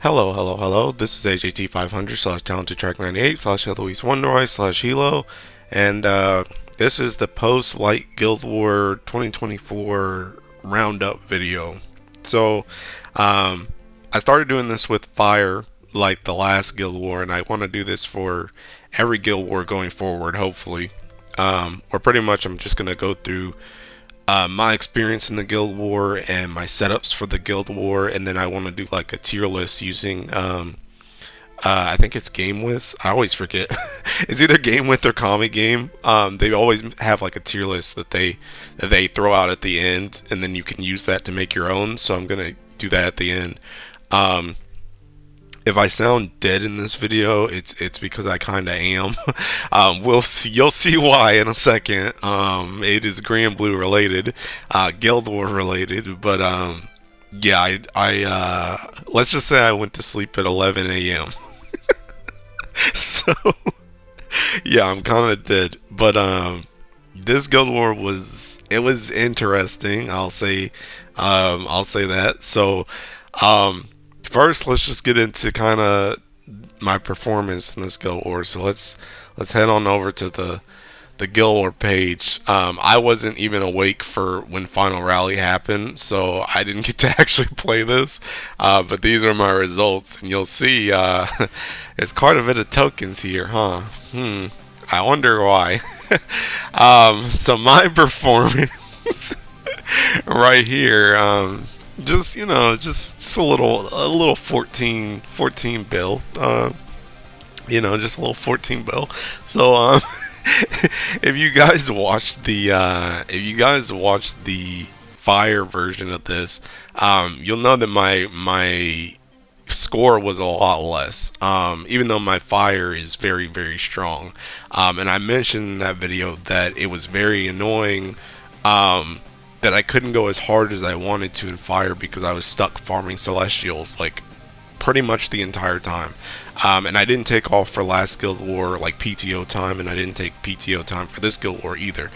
Hello, hello, hello. This is AJT500 slash talented track 98 slash Eloise Wonderoy slash Hilo, and this is the post Light Guild War 2024 roundup video. So, um, I started doing this with Fire like the last Guild War, and I want to do this for every Guild War going forward, hopefully. Or pretty much I'm just gonna go through my experience in the Guild War and my setups for the Guild War, and then I want to do like a tier list using I think it's Game With. I always forget. It's either Game With or Kami Game. They always have like a tier list that they throw out at the end, and then you can use that to make your own. So I'm gonna do that at the end. Um, if I sound dead in this video, it's because I kind of am. We'll see. You'll see why in a second. It is Grand Blue related, Guild War related, but yeah, let's just say I went to sleep at 11 a.m. So yeah, I'm kind of dead. But this Guild War was interesting. I'll say that. So first, let's just get into kind of my performance in this Guild War. So let's head on over to the Guild War page. I wasn't even awake for when Final Rally happened, so I didn't get to actually play this. But these are my results, and you'll see there's quite a bit of tokens here, huh? I wonder why. So my performance right here, just a little 14 bill. Just a little 14 bill. So if you guys watched the fire version of this, you'll know that my score was a lot less. Even though my fire is very very strong, and I mentioned in that video that it was very annoying. That I couldn't go as hard as I wanted to in fire because I was stuck farming celestials like pretty much the entire time. And I didn't take off for last Guild War like PTO time, and I didn't take PTO time for this Guild War either.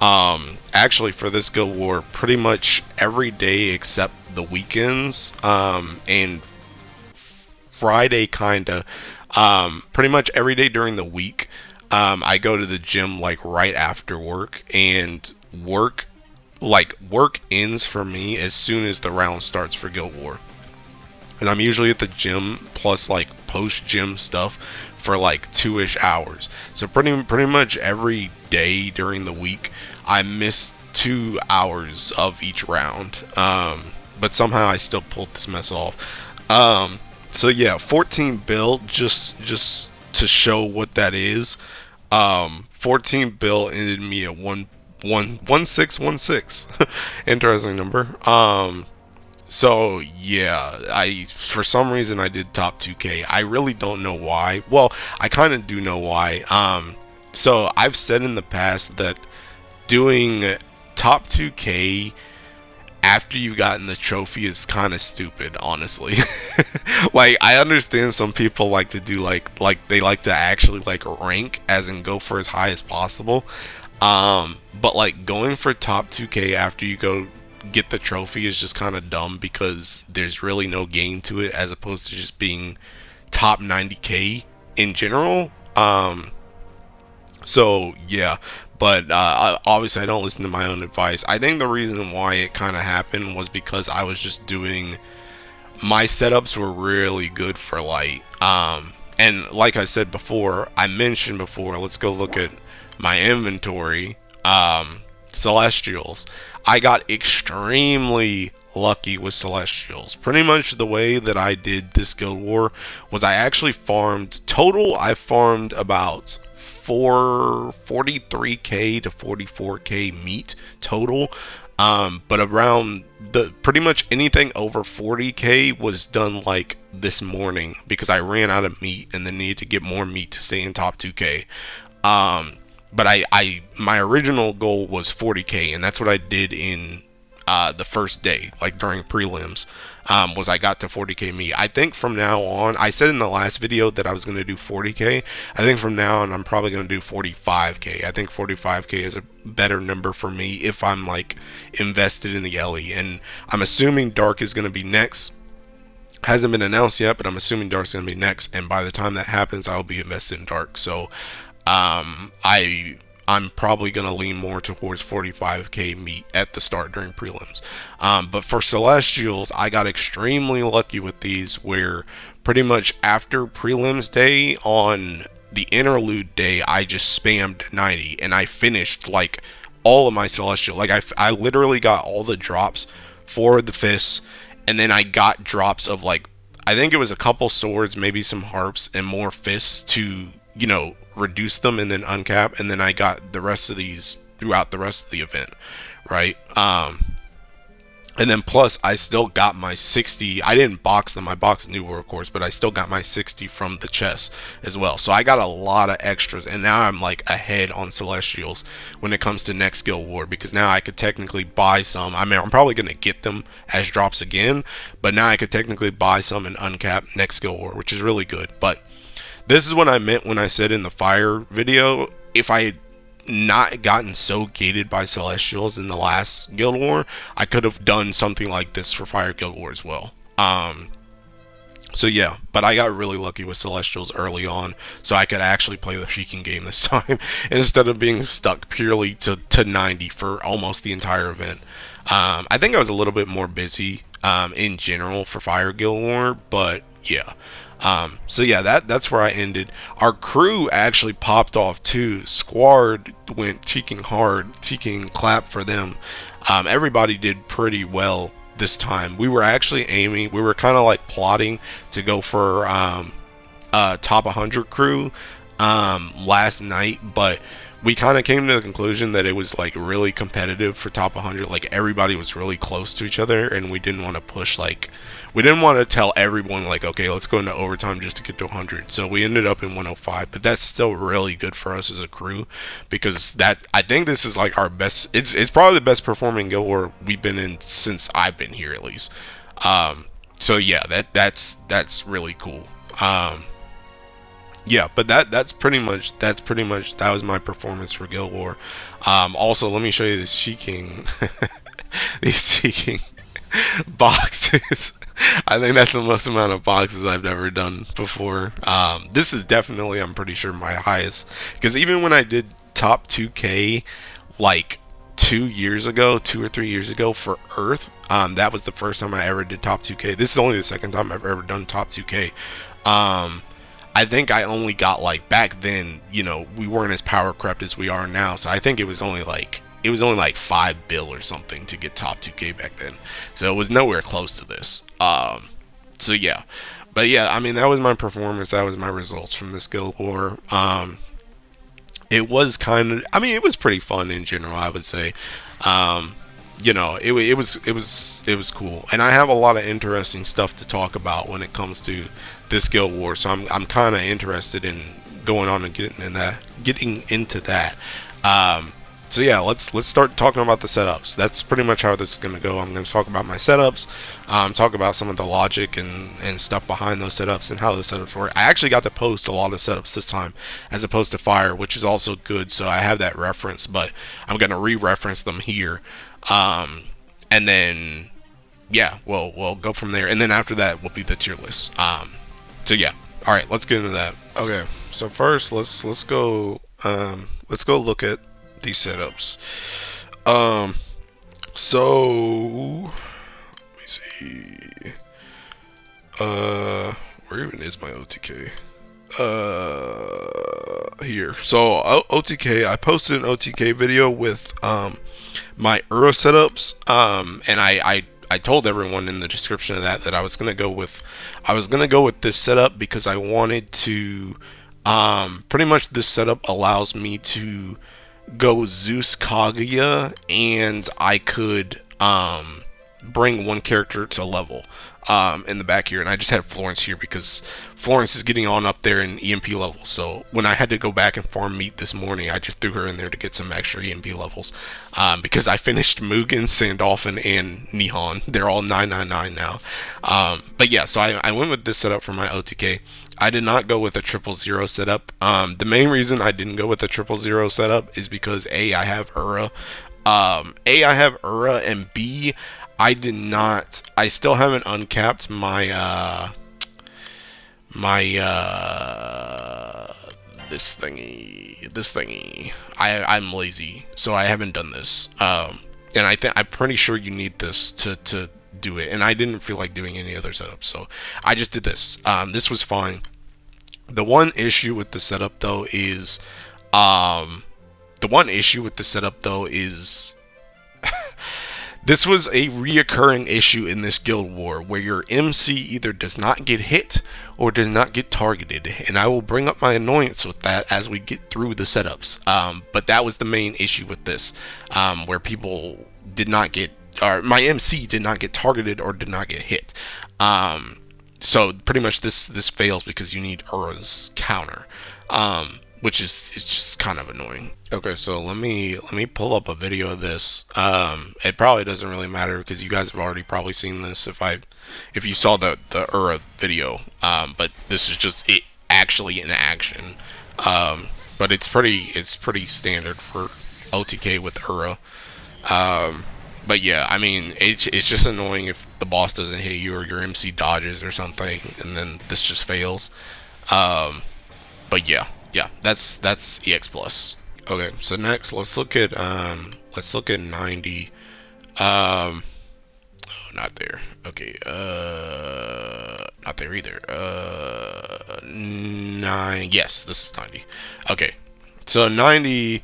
Actually, for this Guild War, pretty much every day except the weekends, and Friday kinda, pretty much every day during the week, I go to the gym like right after work, and work ends for me as soon as the round starts for Guild War. And I'm usually at the gym plus like post gym stuff for like 2-ish hours. So pretty much every day during the week I miss 2 hours of each round. But somehow I still pulled this mess off. So yeah, 14 build just to show what that is. 14 bill ended me at 1616. Interesting number. So yeah, I for some reason I did top 2K. I really don't know why. Well, I kind of do know why. So I've said in the past that doing top 2K after you've gotten the trophy is kind of stupid, honestly. Like I understand some people like to do like they like to actually like rank as in go for as high as possible. But like going for top 2K after you go get the trophy is just kind of dumb because there's really no gain to it as opposed to just being top 90K in general. So yeah, but obviously I don't listen to my own advice. I think the reason why it kind of happened was because I was just doing my setups were really good for light. And like I said before, I mentioned before, let's go look at my inventory. Celestials. I got extremely lucky with celestials. Pretty much the way that I did this Guild War was I actually farmed total. I farmed about 43k to 44k meat total. But around the pretty much anything over 40k was done like this morning because I ran out of meat and then needed to get more meat to stay in top 2k. But my original goal was 40k, and that's what I did in the first day, like during prelims. Was I got to 40k meat. I think from now on, I said in the last video that I was going to do 40k. I think from now on I'm probably going to do 45k. I think 45k is a better number for me if I'm like invested in the Ellie, and I'm assuming Dark is going to be next. Hasn't been announced yet, but I'm assuming Dark's gonna be next. And by the time that happens, I'll be invested in Dark. So I'm probably gonna lean more towards 45k meat at the start during prelims. But for Celestials, I got extremely lucky with these, where pretty much after prelims day on the interlude day, I just spammed 90 and I finished like all of my Celestial. Like I literally got all the drops for the fists, and then I got drops of like, I think it was a couple swords, maybe some harps, and more fists to, you know, reduce them and then uncap, and then I got the rest of these throughout the rest of the event, right? And then plus I still got my 60. I didn't box them, I boxed New War of course, but I still got my 60 from the chest as well. So I got a lot of extras, and now I'm like ahead on Celestials when it comes to next Guild War, because now I could technically buy some. I mean, I'm probably going to get them as drops again, but now I could technically buy some and uncap next Guild War, which is really good. But this is what I meant when I said in the fire video, if I had not gotten so gated by Celestials in the last Guild War, I could have done something like this for Fire Guild War as well. So yeah, but I got really lucky with Celestials early on, so I could actually play the Sheikah game this time instead of being stuck purely to 90 for almost the entire event. I think I was a little bit more busy in general for Fire Guild War, but yeah. So yeah, that's where I ended. Our crew actually popped off too. Squad went cheeking hard, cheeking clap for them. Everybody did pretty well this time. We were actually aiming, we were kind of like plotting to go for top 100 crew last night, but we kind of came to the conclusion that it was like really competitive for top 100. Like everybody was really close to each other, and we didn't want to push, like, we didn't want to tell everyone like, okay, let's go into overtime just to get to 100. So we ended up in 105, but that's still really good for us as a crew, because that, I think this is like our best, it's probably the best performing Guild War we've been in since I've been here at least. So yeah, that's really cool. Yeah, but that's pretty much that was my performance for Guild War. Also, let me show you this Sheikah these Sheikah boxes. I think that's the most amount of boxes I've ever done before. This is definitely, I'm pretty sure, my highest, because even when I did top 2k like 2 or 3 years ago for Earth, that was the first time I ever did top 2k. This is only the second time I've ever done top 2k. I think I only got, like, back then, you know, we weren't as power crept as we are now, so I think it was only like 5 bill or something to get top 2k back then, so it was nowhere close to this. So yeah, but yeah, I mean, that was my performance, that was my results from this Guild War. It was kind of, I mean, it was pretty fun in general, I would say. You know, it was cool, and I have a lot of interesting stuff to talk about when it comes to this Guild War, so I'm kind of interested in going on and getting into that. So yeah, let's start talking about the setups. That's pretty much how this is going to go. I'm going to talk about my setups, talk about some of the logic and stuff behind those setups and how those setups work. I actually got to post a lot of setups this time as opposed to Fire, which is also good, so I have that reference, but I'm going to re-reference them here. And then yeah, we'll go from there, and then after that will be the tier list. So yeah, all right, let's get into that. Okay, so first let's go look at these setups. So let me see. Where even is my OTK? Here. So OTK, I posted an OTK video with my Euro setups, and I told everyone in the description of that I was gonna go with this setup because I wanted to, pretty much this setup allows me to go Zeus Kaguya, and I could bring one character to level in the back here, and I just had Florence here because Florence is getting on up there in EMP levels. So when I had to go back and farm meat this morning, I just threw her in there to get some extra EMP levels, because I finished Mugen, Sandalphon, and Nehan. They're all 999 now. But yeah, so I went with this setup for my OTK. I did not go with a 000 setup. The main reason I didn't go with a 000 setup is because A, I have Ura. And B, I did not. I still haven't uncapped my this thingy. I'm lazy, so I haven't done this. And I'm pretty sure you need this to do it. And I didn't feel like doing any other setup, so I just did this. This was fine. The one issue with the setup though is, this was a reoccurring issue in this guild war where your MC either does not get hit or does not get targeted, and I will bring up my annoyance with that as we get through the setups. But that was the main issue with this, where people did not get, or my MC did not get targeted or did not get hit. So pretty much this fails because you need Ura's counter. Which is, it's just kind of annoying. Okay, so let me pull up a video of this. It probably doesn't really matter because you guys have already probably seen this if you saw the Ura video. But this is just it actually in action. But it's pretty standard for OTK with Ura. But yeah, I mean, it's just annoying if the boss doesn't hit you or your MC dodges or something, and then this just fails. But yeah. Yeah, that's EX plus. Okay, so next let's look at 90. Oh, not there. Okay, not there either. 9. Yes, this is 90. Okay, so 90.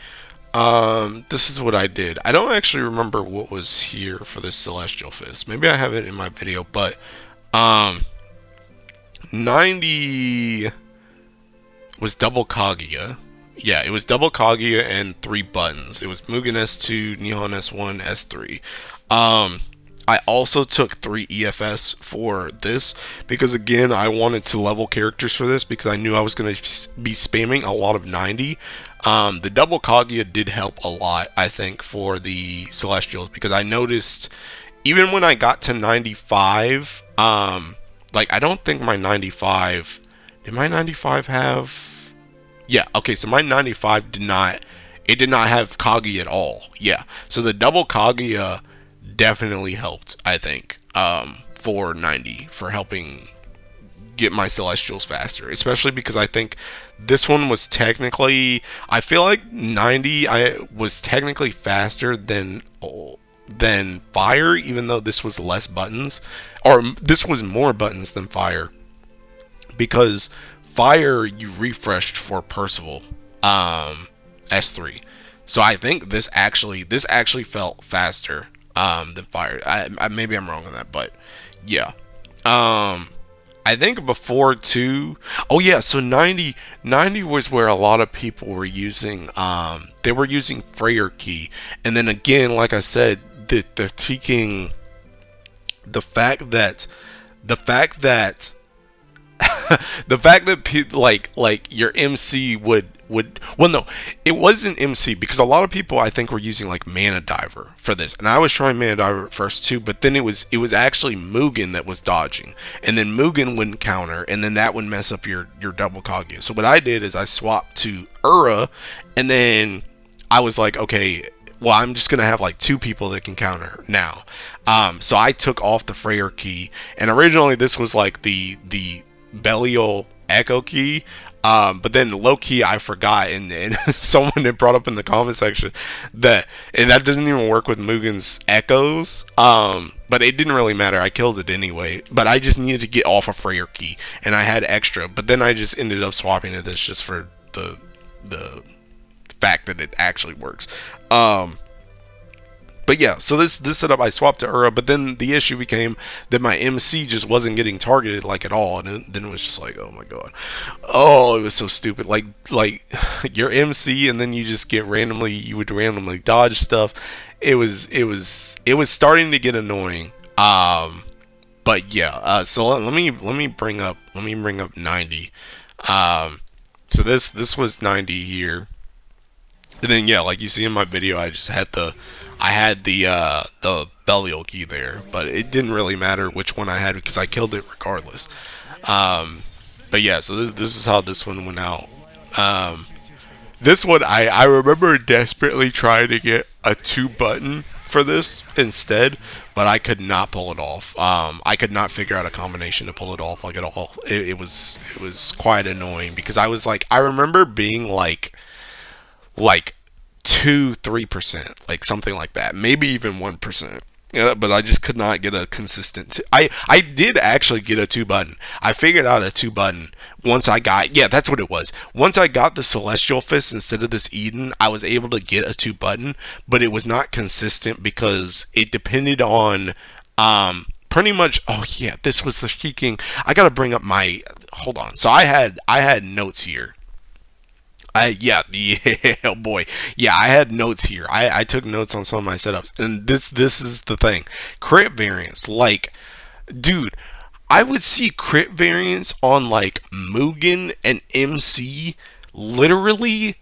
This is what I did. I don't actually remember what was here for this Celestial Fist. Maybe I have it in my video, but 90 was double Kaguya. Yeah, it was double Kaguya and 3 buttons. It was Mugen S2, Nehan S1, S3. I also took 3 EFS for this because, again, I wanted to level characters for this because I knew I was going to be spamming a lot of 90. The double Kaguya did help a lot, I think, for the Celestials, because I noticed even when I got to 95, like, I don't think my 95... Did my 95 have... Yeah, okay, so my 95 did not have Kaguya at all. Yeah, so the double Kaguya definitely helped, I think, for 90, for helping get my Celestials faster. Especially because I think this one was technically... I feel like 90 was technically faster than Fire, even though this was less buttons. Or this was more buttons than Fire. Because Fire you refreshed for Percival, S3, so I think this actually felt faster than Fire. Maybe I'm wrong on that, but yeah. I think before too. Oh yeah, so 90 was where a lot of people were using. They were using Freyr key, and then again, like I said, they're taking the fact that the fact that people like your MC would well, no, it wasn't MC, because a lot of people I think were using like Mana Diver for this, and I was trying Mana Diver at first too, but then it was actually Mugen that was dodging, and then Mugen wouldn't counter, and then that would mess up your double Kaguya. So what I did is I swapped to Ura, and then I was like, okay, well, I'm just gonna have like 2 people that can counter now. So I took off the Freyr key, and originally this was like the Belial echo key, but then low key I forgot, and someone had brought up in the comment section that doesn't even work with Mugen's echoes, but it didn't really matter, I killed it anyway, but I just needed to get off a Freyr key, and I had extra, but then I just ended up swapping to this just for the fact that it actually works. But yeah, so this setup I swapped to Ura, but then the issue became that my MC just wasn't getting targeted like at all, and then it was just like, oh my god, oh, it was so stupid. Like your MC, and then you just you would randomly dodge stuff. It was starting to get annoying. But yeah, so let me bring up 90. So this was 90 here, and then yeah, like you see in my video, I had the Belial key there, but it didn't really matter which one I had because I killed it regardless. But yeah, so this is how this one went out. This one I remember desperately trying to get a 2 button for this instead, but I could not pull it off. I could not figure out a combination to pull it off like at all. It was quite annoying because I was like, I remember being like 2-3%, like something like that, maybe even 1%. Yeah, but I just could not get a consistent. I did actually get a 2-button. I figured out a 2-button once I got, yeah, that's what it was. Once I got the Celestial Fist instead of this Eden, I was able to get a 2-button, but it was not consistent because it depended on pretty much. Oh yeah, this was the freaking. I gotta bring up my. Hold on. So I had notes here. Yeah, oh boy, yeah. I had notes here. I took notes on some of my setups, and this is the thing. Crit variance, like, dude, I would see crit variance on like Mugen and MC, literally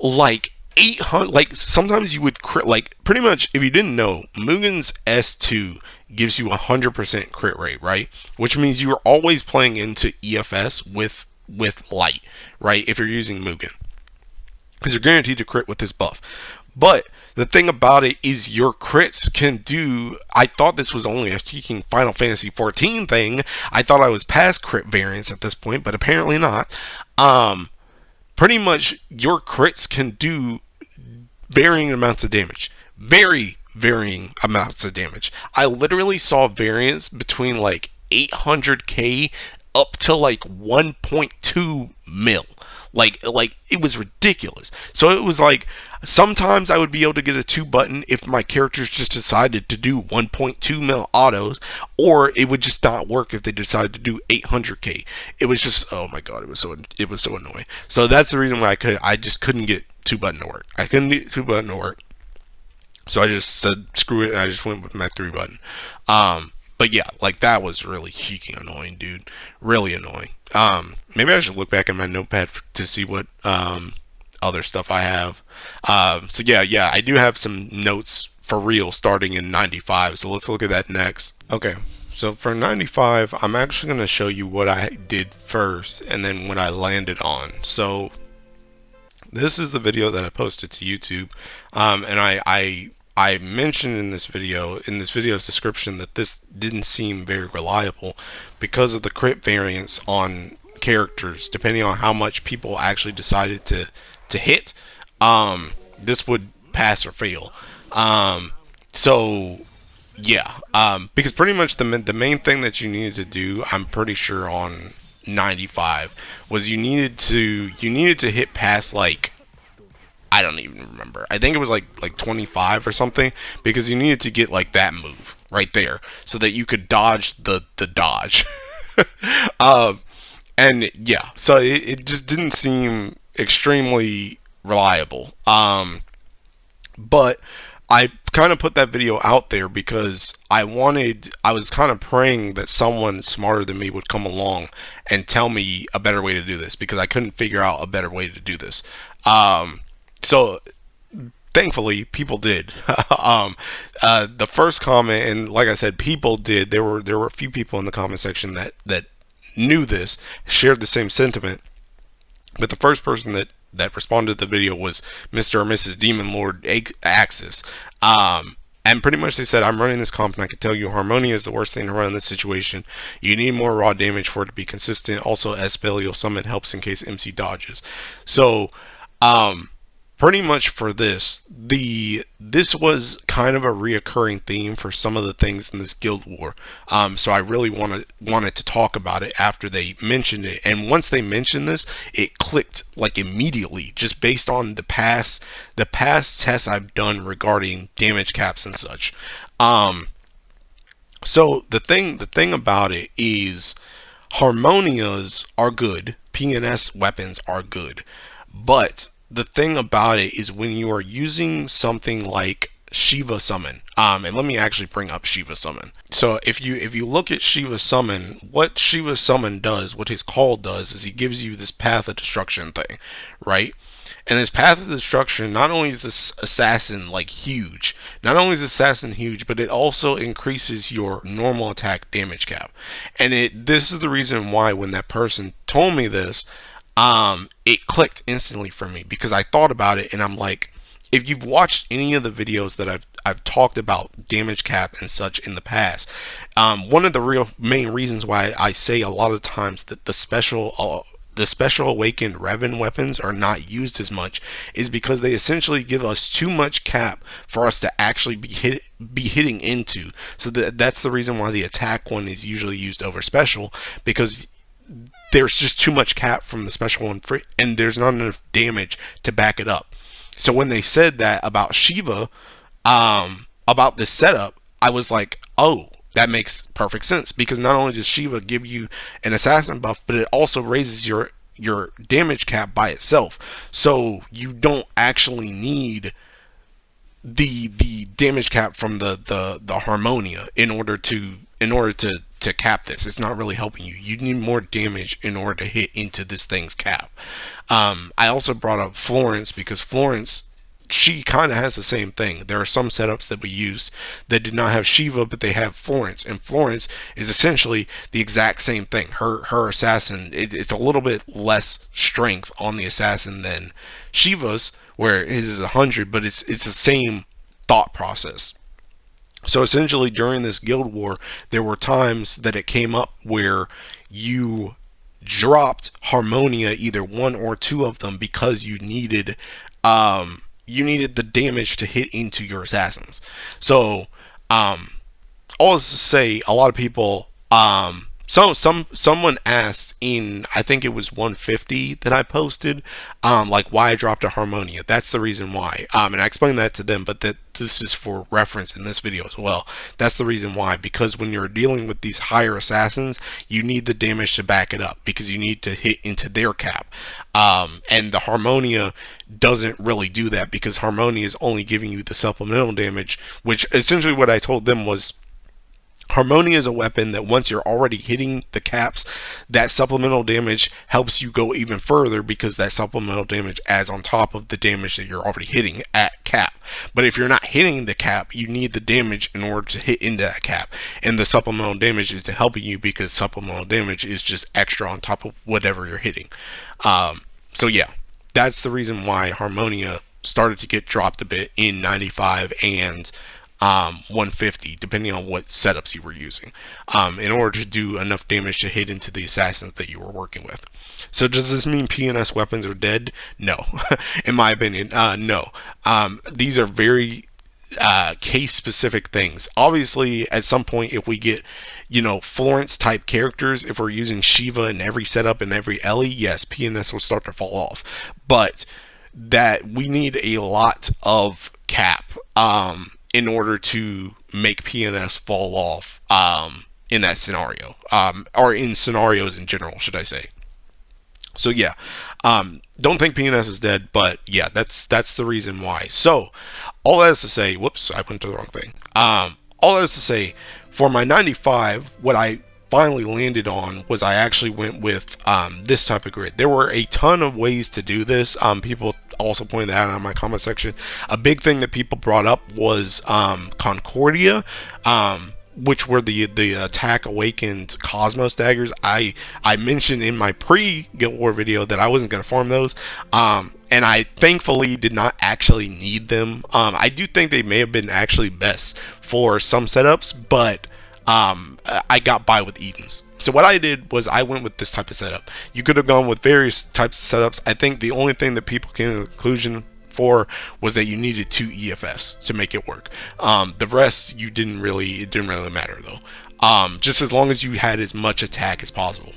like 800. Like sometimes you would crit, like pretty much. If you didn't know, Mugen's S2 gives you 100% crit rate, right? Which means you are always playing into EFS with light, right? If you're using Mugen, because you're guaranteed to crit with this buff. But the thing about it is your crits can do. I thought this was only a freaking Final Fantasy 14 thing. I thought I was past crit variance at this point, but apparently not. Pretty much your crits can do varying amounts of damage. Very varying amounts of damage. I literally saw variance between like 800k up to like 1.2 mil. Like it was ridiculous. So it was like sometimes I would be able to get a 2-button if my characters just decided to do 1.2 mil autos, or it would just not work if they decided to do 800k. It was just, oh my god, it was so annoying. So that's the reason why I just couldn't get 2-button to work. I couldn't get 2-button to work. So I just said screw it, and I just went with my 3-button. But yeah, like that was really freaking annoying, dude. Really annoying. Maybe I should look back at my notepad to see what other stuff I have. So yeah, I do have some notes for real starting in 95. So let's look at that next. Okay, so for 95, I'm actually going to show you what I did first and then what I landed on. So this is the video that I posted to YouTube, and I mentioned in this video's description that this didn't seem very reliable because of the crit variance on characters. Depending on how much people actually decided to hit, this would pass or fail. So yeah, because pretty much the main thing that you needed to do, I'm pretty sure on 95, was you needed to hit past like, I don't even remember. I think it was like 25 or something, because you needed to get like that move right there so that you could dodge the dodge. And yeah, so it just didn't seem extremely reliable. But I kind of put that video out there because I was kind of praying that someone smarter than me would come along and tell me a better way to do this, because I couldn't figure out a better way to do this. So thankfully people did. The first comment, and like I said, people did. There were a few people in the comment section that knew this, shared the same sentiment. But the first person that responded to the video was Mr. or Mrs. Demon Lord Axis. And pretty much they said, I'm running this comp and I can tell you Harmonia is the worst thing to run in this situation. You need more raw damage for it to be consistent. Also, S Belial summon helps in case MC dodges. So pretty much for this was kind of a reoccurring theme for some of the things in this guild war. So I really wanted to talk about it after they mentioned it, and once they mentioned this, it clicked like immediately, just based on the past tests I've done regarding damage caps and such. So the thing about it is, Harmonias are good, PNS weapons are good, but the thing about it is when you are using something like Shiva Summon, and let me actually bring up Shiva Summon. So if you look at Shiva Summon, what Shiva Summon does, what his call does, is he gives you this Path of Destruction thing, right? And this Path of Destruction, not only is this assassin like huge, but it also increases your normal attack damage cap. And this is the reason why when that person told me this, it clicked instantly for me, because I thought about it and I'm like, if you've watched any of the videos that I've talked about damage cap and such in the past, one of the real main reasons why I say a lot of times that the special awakened Revan weapons are not used as much is because they essentially give us too much cap for us to actually be hitting into. So that's the reason why the attack one is usually used over special, because there's just too much cap from the special one and there's not enough damage to back it up. So when they said that about Shiva, about this setup, I was like, oh, that makes perfect sense, because not only does Shiva give you an assassin buff, but it also raises your damage cap by itself. So you don't actually need the damage cap from the Harmonia in order to cap this. It's not really helping you. You need more damage in order to hit into this thing's cap. I also brought up Florence because Florence, she kind of has the same thing. There are some setups that we used that did not have Shiva, but they have Florence, and Florence is essentially the exact same thing. Her assassin, it's a little bit less strength on the assassin than Shiva's, where his is 100, but it's the same thought process. So essentially, during this guild war, there were times that it came up where you dropped Harmonia, either one or two of them, because you needed the damage to hit into your assassins. So all this to say, a lot of people, someone asked in, I think it was 150 that I posted, like why I dropped a Harmonia. That's the reason why. And I explained that to them, but that this is for reference in this video as well. That's the reason why, because when you're dealing with these higher assassins, you need the damage to back it up, because you need to hit into their cap. And the Harmonia doesn't really do that, because Harmonia is only giving you the supplemental damage, which essentially what I told them was, Harmonia is a weapon that once you're already hitting the caps, that supplemental damage helps you go even further, because that supplemental damage adds on top of the damage that you're already hitting at cap. But if you're not hitting the cap, you need the damage in order to hit into that cap. And the supplemental damage is to helping you, because supplemental damage is just extra on top of whatever you're hitting. So yeah, that's the reason why Harmonia started to get dropped a bit in 95 and 150, depending on what setups you were using, in order to do enough damage to hit into the assassins that you were working with. So does this mean PNS weapons are dead? No. In my opinion, no. These are very case specific things. Obviously, at some point, if we get, Florence type characters, if we're using Shiva in every setup and every Ellie, yes, PNS will start to fall off. But that we need a lot of cap in order to make PNS fall off in that scenario, or in scenarios in general, should I say. So yeah, don't think PNS is dead, but yeah, that's the reason why. So all that is to say, whoops, I went to the wrong thing. All that is to say, for my 95, what I finally landed on was I actually went with this type of grid. There were a ton of ways to do this. People also pointed that out in my comment section. A big thing that people brought up was Concordia, which were the attack awakened Cosmos daggers. I mentioned in my pre-Guild War video that I wasn't going to farm those, and I thankfully did not actually need them. I do think they may have been actually best for some setups, but I got by with Edens. So what I did was I went with this type of setup. You could have gone with various types of setups. I think the only thing that people came to the conclusion for was that you needed 2 EFS to make it work. The rest it didn't really matter though. Just as long as you had as much attack as possible.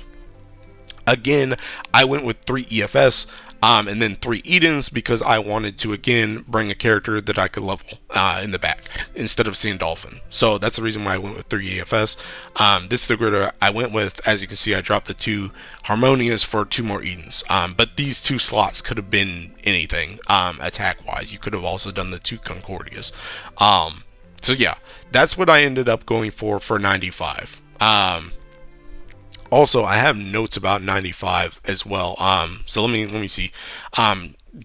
Again, I went with 3 EFS. And then 3 Edens, because I wanted to again bring a character that I could level in the back instead of Sandalphon. So that's the reason why I went with 3 EFS. This is the grid I went with. As you can see, I dropped the 2 Harmonias for 2 more Edens. But these 2 slots could have been anything attack wise. You could have also done the 2 Concordias. So yeah, that's what I ended up going for 95. Also, I have notes about 95 as well. So let me see.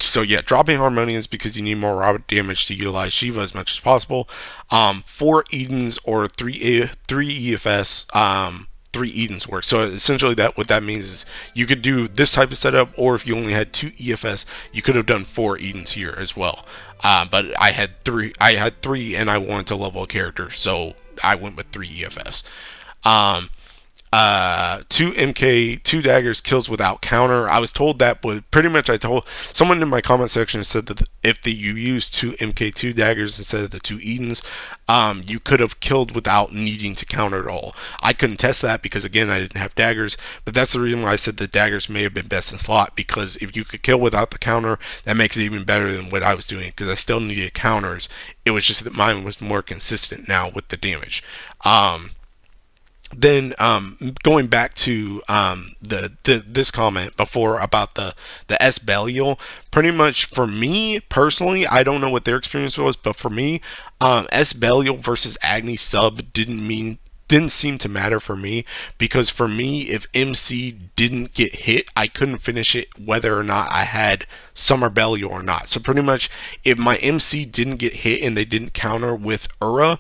So yeah, dropping Harmonians because you need more robot damage to utilize Shiva as much as possible. 4 Edens or 3 EFS 3 Edens work. So essentially, that what that means is you could do this type of setup, or if you only had 2 EFS, you could have done 4 Edens here as well. But I had 3. I had 3, and I wanted to level a character, so I went with 3 EFS. Um, 2 MK, 2 daggers, kills without counter. I was told that, but pretty much I told someone in my comment section said that if you use 2 MK, 2 daggers instead of the 2 Edens, you could have killed without needing to counter at all. I couldn't test that because again I didn't have daggers, but that's the reason why I said the daggers may have been best in slot, because if you could kill without the counter, that makes it even better than what I was doing, because I still needed counters. It was just that mine was more consistent now with the damage. Then going back to this comment before about the S Belial, pretty much for me personally, I don't know what their experience was, but for me, S Belial versus Agni sub didn't seem to matter for me, because for me, if MC didn't get hit, I couldn't finish it whether or not I had Summer Belial or not. So pretty much, if my MC didn't get hit and they didn't counter with Ura,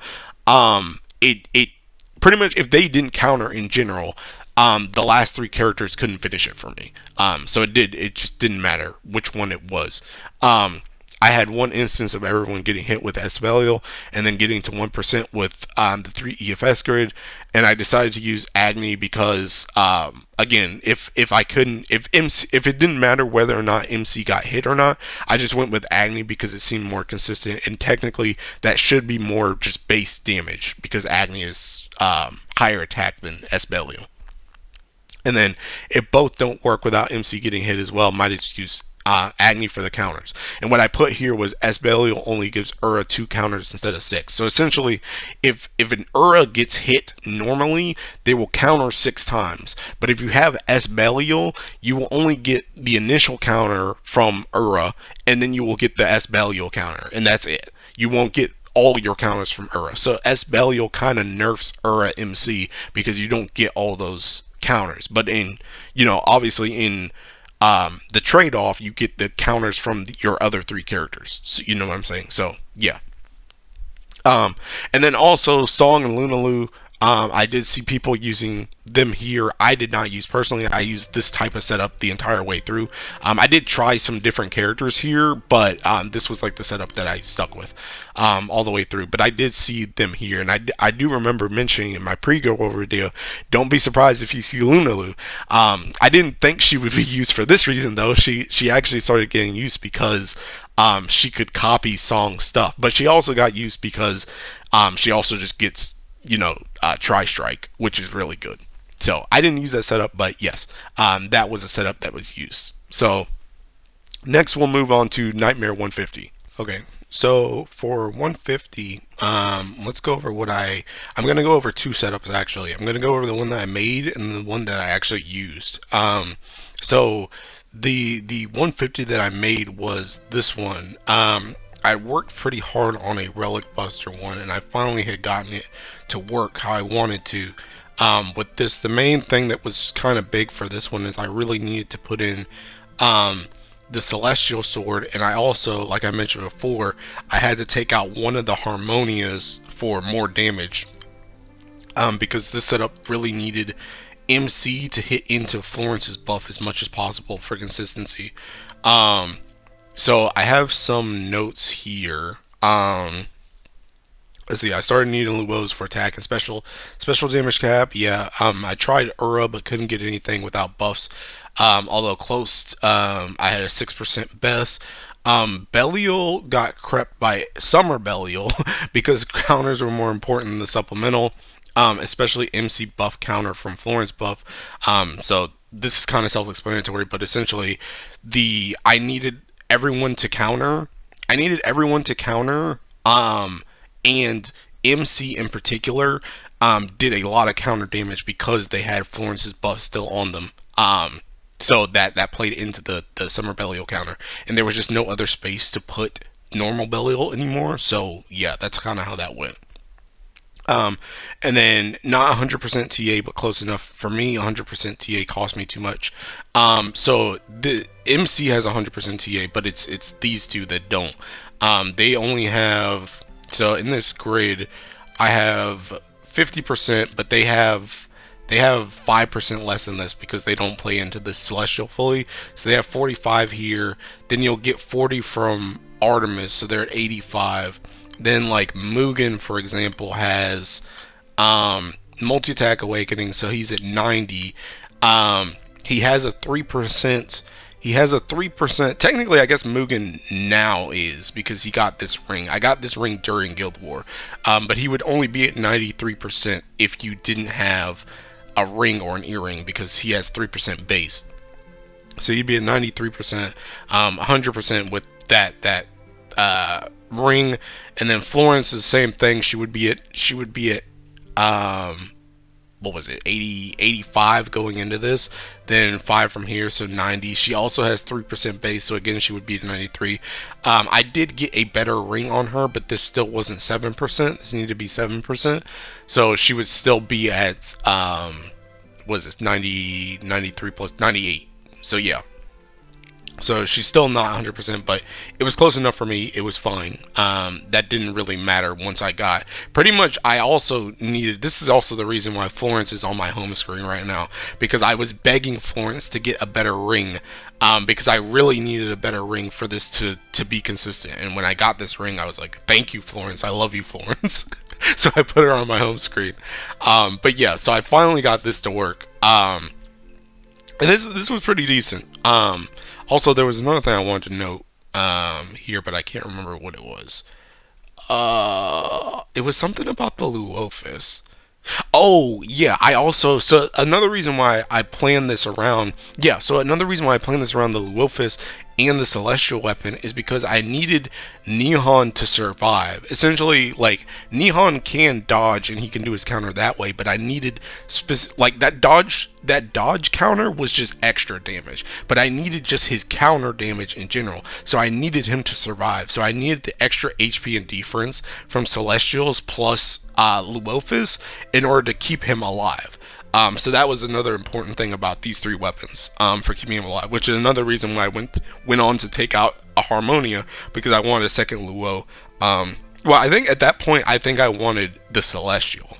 it pretty much, if they didn't counter in general, the last 3 characters couldn't finish it for me. So it just didn't matter which one it was. I had one instance of everyone getting hit with Esbelial and then getting to 1% with the 3 EFS grid, and I decided to use Agni because again, if it didn't matter whether or not MC got hit or not, I just went with Agni because it seemed more consistent, and technically that should be more just base damage because Agni is higher attack than Esbelial. And then if both don't work without MC getting hit as well, might just use Agni for the counters. And what I put here was Esbelial only gives Ura 2 counters instead of 6. So essentially, if an Ura gets hit normally, they will counter 6 times. But if you have Esbelial, you will only get the initial counter from Ura, and then you will get the Esbelial counter, and that's it. You won't get all your counters from Ura. So Esbelial kind of nerfs Ura MC because you don't get all those counters. But obviously in the trade-off, you get the counters from your other 3 characters. So you know what I'm saying? So yeah. And then also Song and Lunalu, I did see people using them here. I did not use personally. I used this type of setup the entire way through. I did try some different characters here, but this was like the setup that I stuck with all the way through. But I did see them here, and I do remember mentioning in my pre-go video, don't be surprised if you see Lunalu. I didn't think she would be used for this reason though. She actually started getting used because she could copy Song stuff, but she also got used because she also just gets tri-strike, which is really good. So I didn't use that setup, but yes, that was a setup that was used. So next we'll move on to Nightmare 150. Okay, so for 150, let's go over I'm going to go over 2 setups actually. I'm going to go over the one that I made and the one that I actually used. So the 150 that I made was this one. I worked pretty hard on a Relic Buster one, and I finally had gotten it to work how I wanted to. With this, the main thing that was kind of big for this one is I really needed to put in the Celestial Sword, and I also, like I mentioned before, I had to take out one of the Harmonias for more damage, because this setup really needed MC to hit into Florence's buff as much as possible for consistency. So I have some notes here. Let's see. I started needing Luos for attack and special damage cap. Yeah. I tried Ura but couldn't get anything without buffs. Although close, I had a 6% best. Belial got crept by Summer Belial because counters were more important than the supplemental. Especially MC buff counter from Florence buff. So this is kind of self-explanatory, but essentially, I needed everyone to counter. And MC in particular did a lot of counter damage because they had Florence's buff still on them. So that played into the Summer Belial counter, and there was just no other space to put normal Belial anymore. So yeah, that's kind of how that went. And then not 100% TA, but close enough. For me, 100% TA cost me too much. So the MC has 100% TA, but it's these two that don't. They only have, so in this grid, I have 50%, but they have They have 5% less than this because they don't play into the Celestial fully. So they have 45 here. Then you'll get 40 from Artemis, so they're at 85. Then like Mugen, for example, has multi-attack awakening, so he's at 90. He has a 3%. He has a 3%. Technically, I guess Mugen now is because he got this ring. I got this ring during Guild War, but he would only be at 93% if you didn't have a ring or an earring because he has 3% base. So you'd be at 93%, 100% with that ring. And then Florence is the same thing. She would be at what was it, 80, 85 going into this, then 5 from here, so 90. She also has 3% base, so again she would be at 93. I did get a better ring on her, but this still wasn't 7%. This needed to be 7%, so she would still be at was this 90, 93 plus 98. So yeah, so she's still not 100%, but it was close enough for me. It was fine. That didn't really matter once I got. Pretty much, I also needed... This is also the reason why Florence is on my home screen right now. Because I was begging Florence to get a better ring. Because I really needed a better ring for this to be consistent. And when I got this ring, I was like, thank you, Florence. I love you, Florence. So I put her on my home screen. But yeah, so I finally got this to work. And this was pretty decent. Also, there was another thing I wanted to note here, but I can't remember what it was. It was something about the Woh Fist. Oh, yeah, so another reason why I planned this around, the Woh Fist and the Celestial Weapon is because I needed Nehan to survive. Essentially, like, Nehan can dodge and he can do his counter that way, but I needed, like, that dodge counter was just extra damage, but I needed just his counter damage in general, so I needed him to survive, so I needed the extra HP and defense from Celestials plus Woh Fist in order to keep him alive. So that was another important thing about these three weapons for keeping him alive, which is another reason why I went on to take out a Harmonia, because I wanted a second Luo. Well, I think at that point, I wanted the Celestial.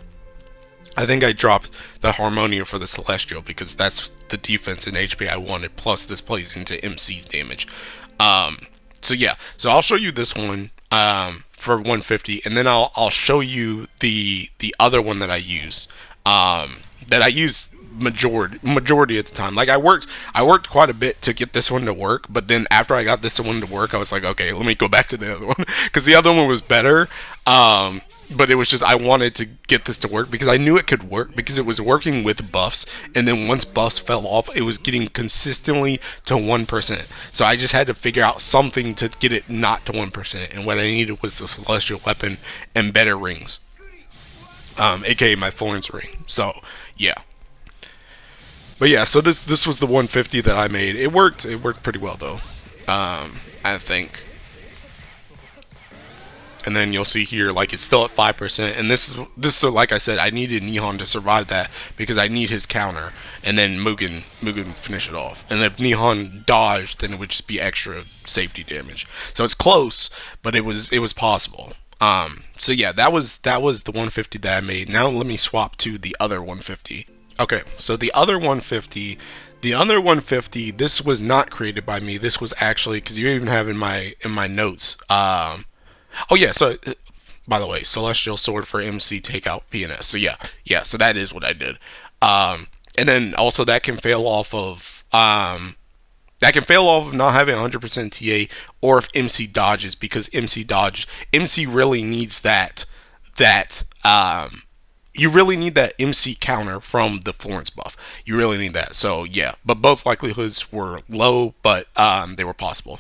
I think I dropped the Harmonia for the Celestial because that's the defense and HP I wanted, plus this plays into MC's damage. So yeah, so I'll show you this one for 150, and then I'll show you the other one that I use. That I used majority at the time. Like I worked quite a bit to get this one to work, but then after I got this one to work, I was like, okay, let me go back to the other one because the other one was better. But it was just I wanted to get this to work because I knew it could work because it was working with buffs, and then once buffs fell off, it was getting consistently to 1%. So I just had to figure out something to get it not to 1%, and what I needed was the Celestial Weapon and better rings, aka my Florence ring. So yeah. But yeah, so this was the 150 that I made. It worked pretty well though. I think. And then you'll see here, like, it's still at 5%, and this is like I said, I needed Nehan to survive that because I need his counter, and then Mugen finish it off. And if Nehan dodged, then it would just be extra safety damage. So it's close, but it was possible. So yeah, that was the 150 that I made. Now let me swap to the other 150. Okay, so the other 150, this was not created by me. This was actually, because you even have in my notes. Oh yeah, so by the way, Celestial Sword for MC, take out PNS. So yeah, so that is what I did. And then also that can fail off of not having 100% TA, or if MC dodges, because MC really needs that you really need that MC counter from the Florence buff. You really need that. So yeah, but both likelihoods were low, but they were possible.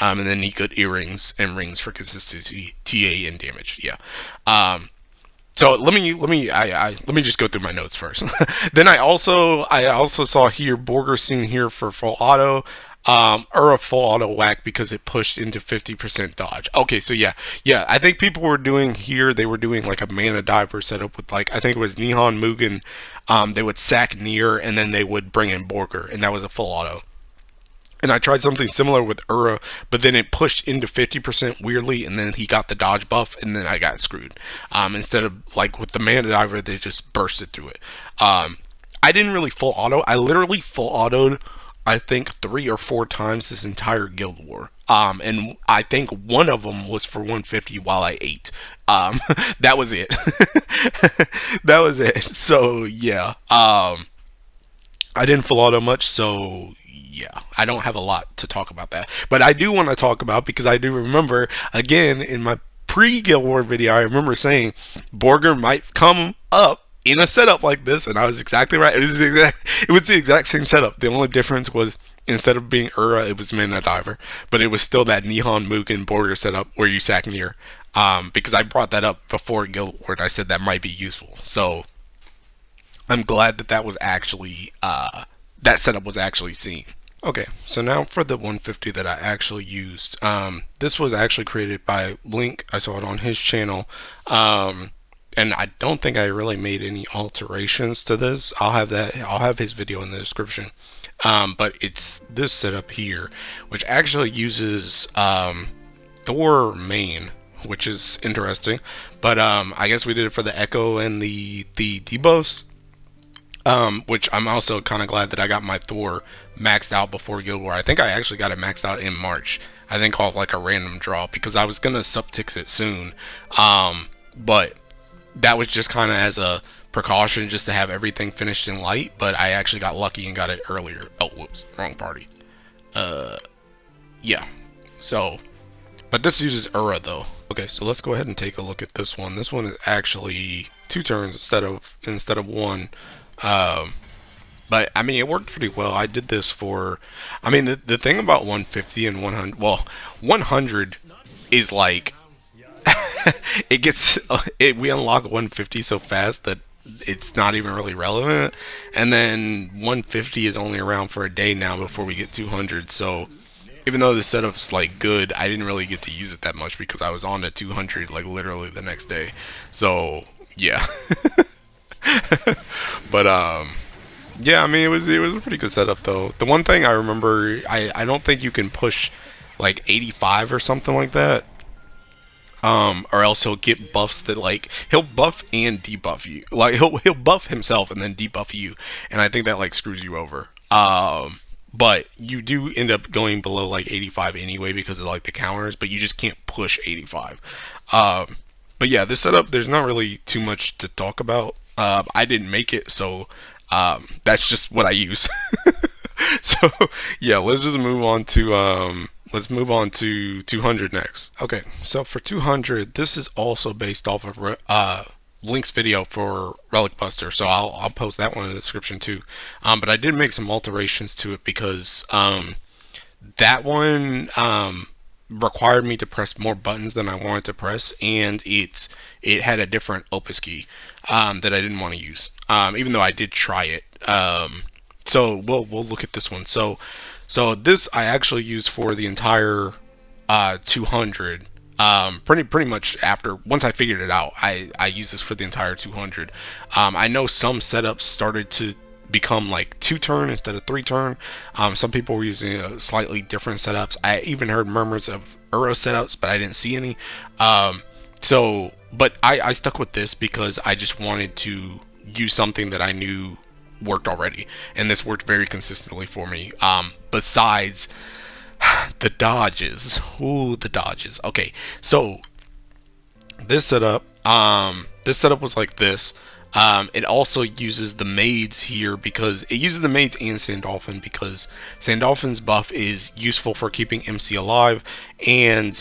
And then he got earrings and rings for consistency, TA, and damage. Yeah. So let me just go through my notes first. Then I also saw here Borger seen here for full auto, or a full auto whack because it pushed into 50% dodge. Okay, so yeah, I think people were doing here. They were doing like a mana diver setup with, like, I think it was Nehan, Mugen. They would sack near and then they would bring in Borger, and that was a full auto. And I tried something similar with Ura, but then it pushed into 50% weirdly, and then he got the dodge buff, and then I got screwed. Instead of, like, with the Mana Diver, they just bursted through it. I didn't really full auto. I literally full autoed, I think 3 or 4 times this entire Guild War. And I think one of them was for 150 while I ate. That was it. That was it. So yeah. I didn't full auto much, so yeah, I don't have a lot to talk about that. But I do want to talk about, because I do remember, again, in my pre-Guild War video, I remember saying Borger might come up in a setup like this, and I was exactly right. It was the exact same setup. The only difference was, instead of being Ura, it was Mina Diver. But it was still that Nehan Mugen Borger setup where you sack near. Because I brought that up before Guild War, and I said that might be useful. So I'm glad that that was actually that setup was actually seen. Okay, so now for the 150 that I actually used. This was actually created by Link. I saw it on his channel. And I don't think I really made any alterations to this. I'll have his video in the description. But it's this setup here, which actually uses Thor main, which is interesting. But I guess we did it for the Echo and the debuffs. Which I'm also kind of glad that I got my Thor maxed out before Guild War. I think I actually got it maxed out in March. I think off like a random draw, because I was gonna subtix it soon. But that was just kind of as a precaution, just to have everything finished in light. But I actually got lucky and got it earlier. Oh, whoops, wrong party. Yeah. So, but this uses Ura though. Okay, so let's go ahead and take a look at this one. This one is actually 2 turns instead of 1. But I mean, it worked pretty well. I did this for, I mean, the thing about 150 and 100, well, 100 is like, we unlock 150 so fast that it's not even really relevant. And then 150 is only around for a day now before we get 200. So even though the setup's like good, I didn't really get to use it that much because I was on to 200 like literally the next day. So yeah. But yeah, I mean, it was a pretty good setup though. The one thing I remember, I don't think you can push like 85 or something like that. Or else he'll get buffs that, like, he'll buff and debuff you. Like he'll buff himself and then debuff you, and I think that like screws you over. But you do end up going below like 85 anyway because of like the counters, but you just can't push 85. But yeah, this setup, there's not really too much to talk about. I didn't make it, so that's just what I use. So yeah, let's just move on to 200 next. Okay, so for 200, this is also based off of Link's video for Relic Buster, so I'll post that one in the description too. But I did make some alterations to it because that one required me to press more buttons than I wanted to press, and it had a different opus key that I didn't want to use, even though I did try it. So we'll look at this one. So this I actually used for the entire 200. Pretty much once I figured it out, I used this for the entire 200. I know some setups started to become like 2-turn instead of 3-turn. Some people were using slightly different setups. I even heard murmurs of Uro setups, but I didn't see any. But I stuck with this because I just wanted to use something that I knew worked already, and this worked very consistently for me. Besides the dodges. Ooh, the dodges. Okay, so this setup was like this. It also uses the Maids here because it uses the Maids and Sandalphon, because Sandalphon's buff is useful for keeping MC alive, and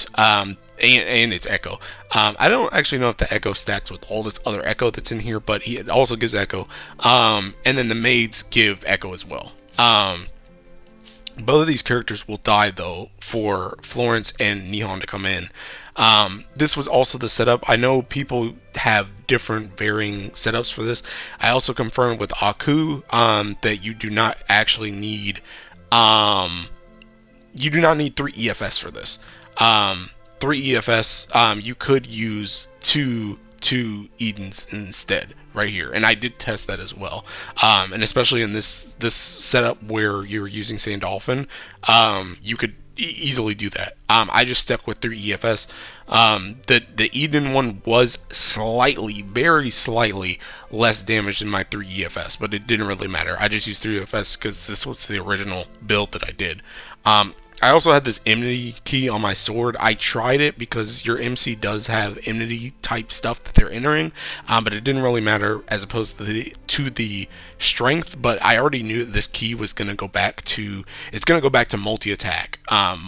its Echo. I don't actually know if the Echo stacks with all this other Echo that's in here, but it also gives Echo. And then the Maids give Echo as well. Both of these characters will die though for Florence and Nehan to come in. This was also the setup. I know people have different varying setups for this. I also confirmed with Aku that you do not actually need 3 EFS for this. 3 EFS, you could use 2 2 Edens instead right here, and I did test that as well. And especially in this setup where you're using Sandalphon, you could easily do that. I just stuck with 3 EFS. The Eden one was slightly, very slightly less damage than my 3 EFS, but it didn't really matter. I just used 3 EFS because this was the original build that I did. I also had this enmity key on my sword. I tried it because your MC does have enmity type stuff that they're entering, but it didn't really matter as opposed to the strength. But I already knew that this key was going to go back to, it's going to go back to multi-attack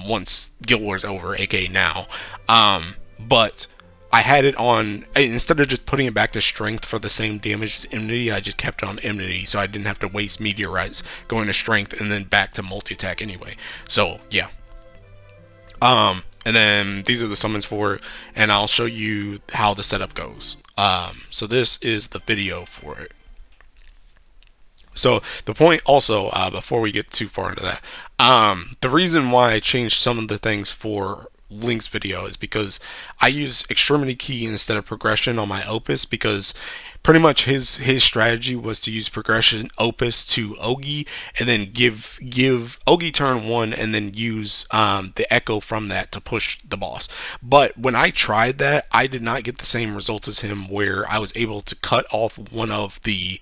once Guild War's over, aka now. But I had it on, instead of just putting it back to strength for the same damage as enmity, I just kept it on enmity, so I didn't have to waste meteorites going to strength and then back to multi-attack anyway. So yeah. And then these are the summons for it, and I'll show you how the setup goes. So this is the video for it. So the point also, before we get too far into that, the reason why I changed some of the things for Link's video is because I use extremity key instead of progression on my Opus, because pretty much his strategy was to use progression Opus to Ogi and then give Ogi turn 1 and then use the echo from that to push the boss. But when I tried that, I did not get the same results as him, where I was able to cut off one of the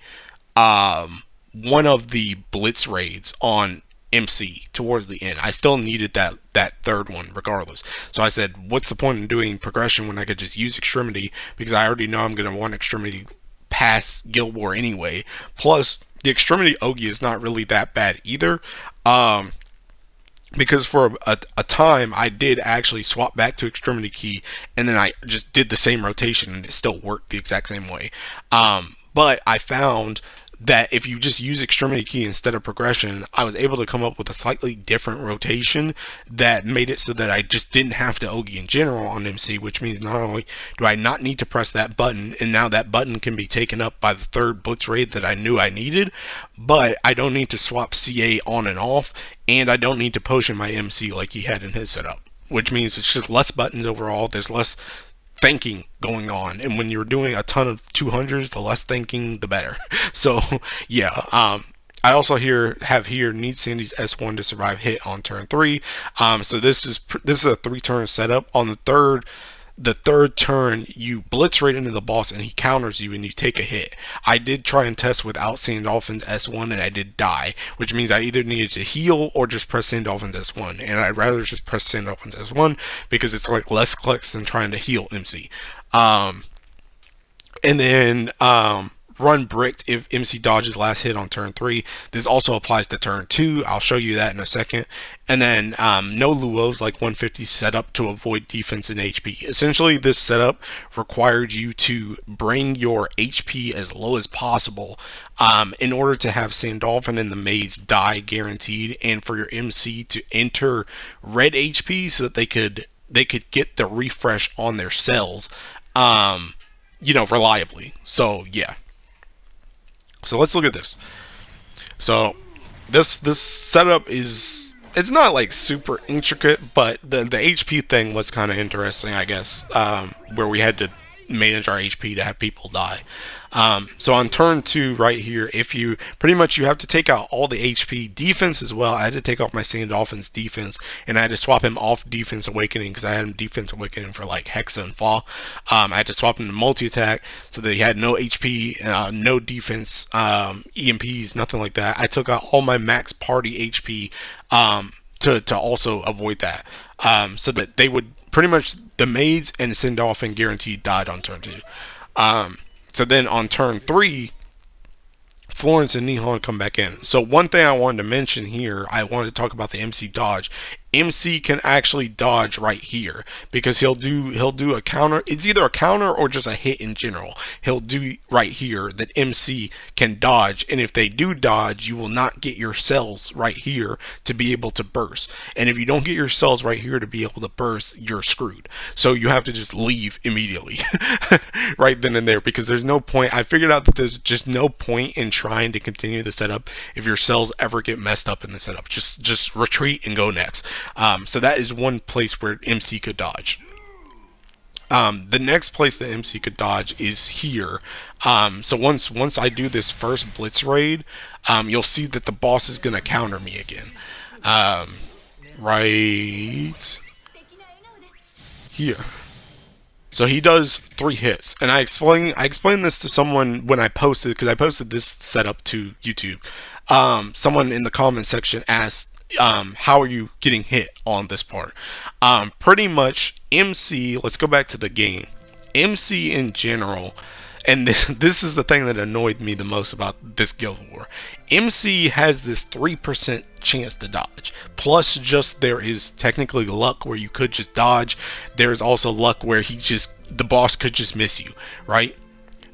blitz raids on MC towards the end. I still needed that third one regardless. So I said, what's the point in doing progression when I could just use extremity, because I already know I'm going to want extremity past Guild War anyway. Plus the extremity Ogi is not really that bad either, because for a time I did actually swap back to extremity key and then I just did the same rotation and it still worked the exact same way. But I found that if you just use extremity key instead of progression, I was able to come up with a slightly different rotation that made it so that I just didn't have to Ogi in general on MC, which means not only do I not need to press that button, and now that button can be taken up by the third blitz raid that I knew I needed, but I don't need to swap CA on and off, and I don't need to potion my MC like he had in his setup, which means it's just less buttons overall. There's less thinking going on, and when you're doing a ton of 200s, the less thinking the better. So yeah, I also have here need Sandy's S1 to survive hit on turn 3. So this is a 3-turn setup. On the third turn, you blitz right into the boss and he counters you and you take a hit. I did try and test without Sandalphon's S1 and I did die, which means I either needed to heal or just press Sandalphon's S1, and I'd rather just press Sandalphon's S1 because it's like less clicks than trying to heal MC. And then run bricked if MC dodges last hit on turn 3. This also applies to turn 2. I'll show you that in a second. And then no Luos, like 150 setup to avoid defense and HP. Essentially, this setup required you to bring your HP as low as possible in order to have Sandalphon and the Maids die guaranteed, and for your MC to enter red HP so that they could get the refresh on their cells, reliably. So yeah. So let's look at this. So this setup it's not like super intricate, but the HP thing was kind of interesting, I guess, where we had to manage our HP to have people die. So on turn 2 right here, if you have to take out all the HP defense as well. I had to take off my Sandalphon's defense, and I had to swap him off defense awakening because I had him defense awakening for like Hexa and Fall. I had to swap him to multi-attack so that he had no HP, no defense, EMPs, nothing like that. I took out all my max party HP to also avoid that, so that they would pretty much, the Maids and Sandalphon guaranteed died on turn 2. So then on turn 3, Florence and Nehan come back in. So one thing I wanted to mention here, I wanted to talk about the MC dodge. MC can actually dodge right here because he'll do a counter. It's either a counter or just a hit in general. He'll do right here that MC can dodge, and if they do dodge, you will not get your cells right here to be able to burst. And if you don't get your cells right here to be able to burst, you're screwed. So you have to just leave immediately right then and there, because there's no point. I figured out that there's just no point in trying to continue the setup if your cells ever get messed up in the setup. Just retreat and go next. So that is one place where MC could dodge. The next place the MC could dodge is here. So once I do this first blitz raid, you'll see that the boss is gonna counter me again. Um, right here. So he does 3 hits, and I explained this to someone when I posted, because I posted this setup to YouTube. Someone in the comment section asked, how are you getting hit on this part? Pretty much MC. Let's go back to the game. MC in general, and this is the thing that annoyed me the most about this Guild War. MC has this 3% chance to dodge. Plus, just there is technically luck where you could just dodge. There's also luck where the boss could just miss you, right?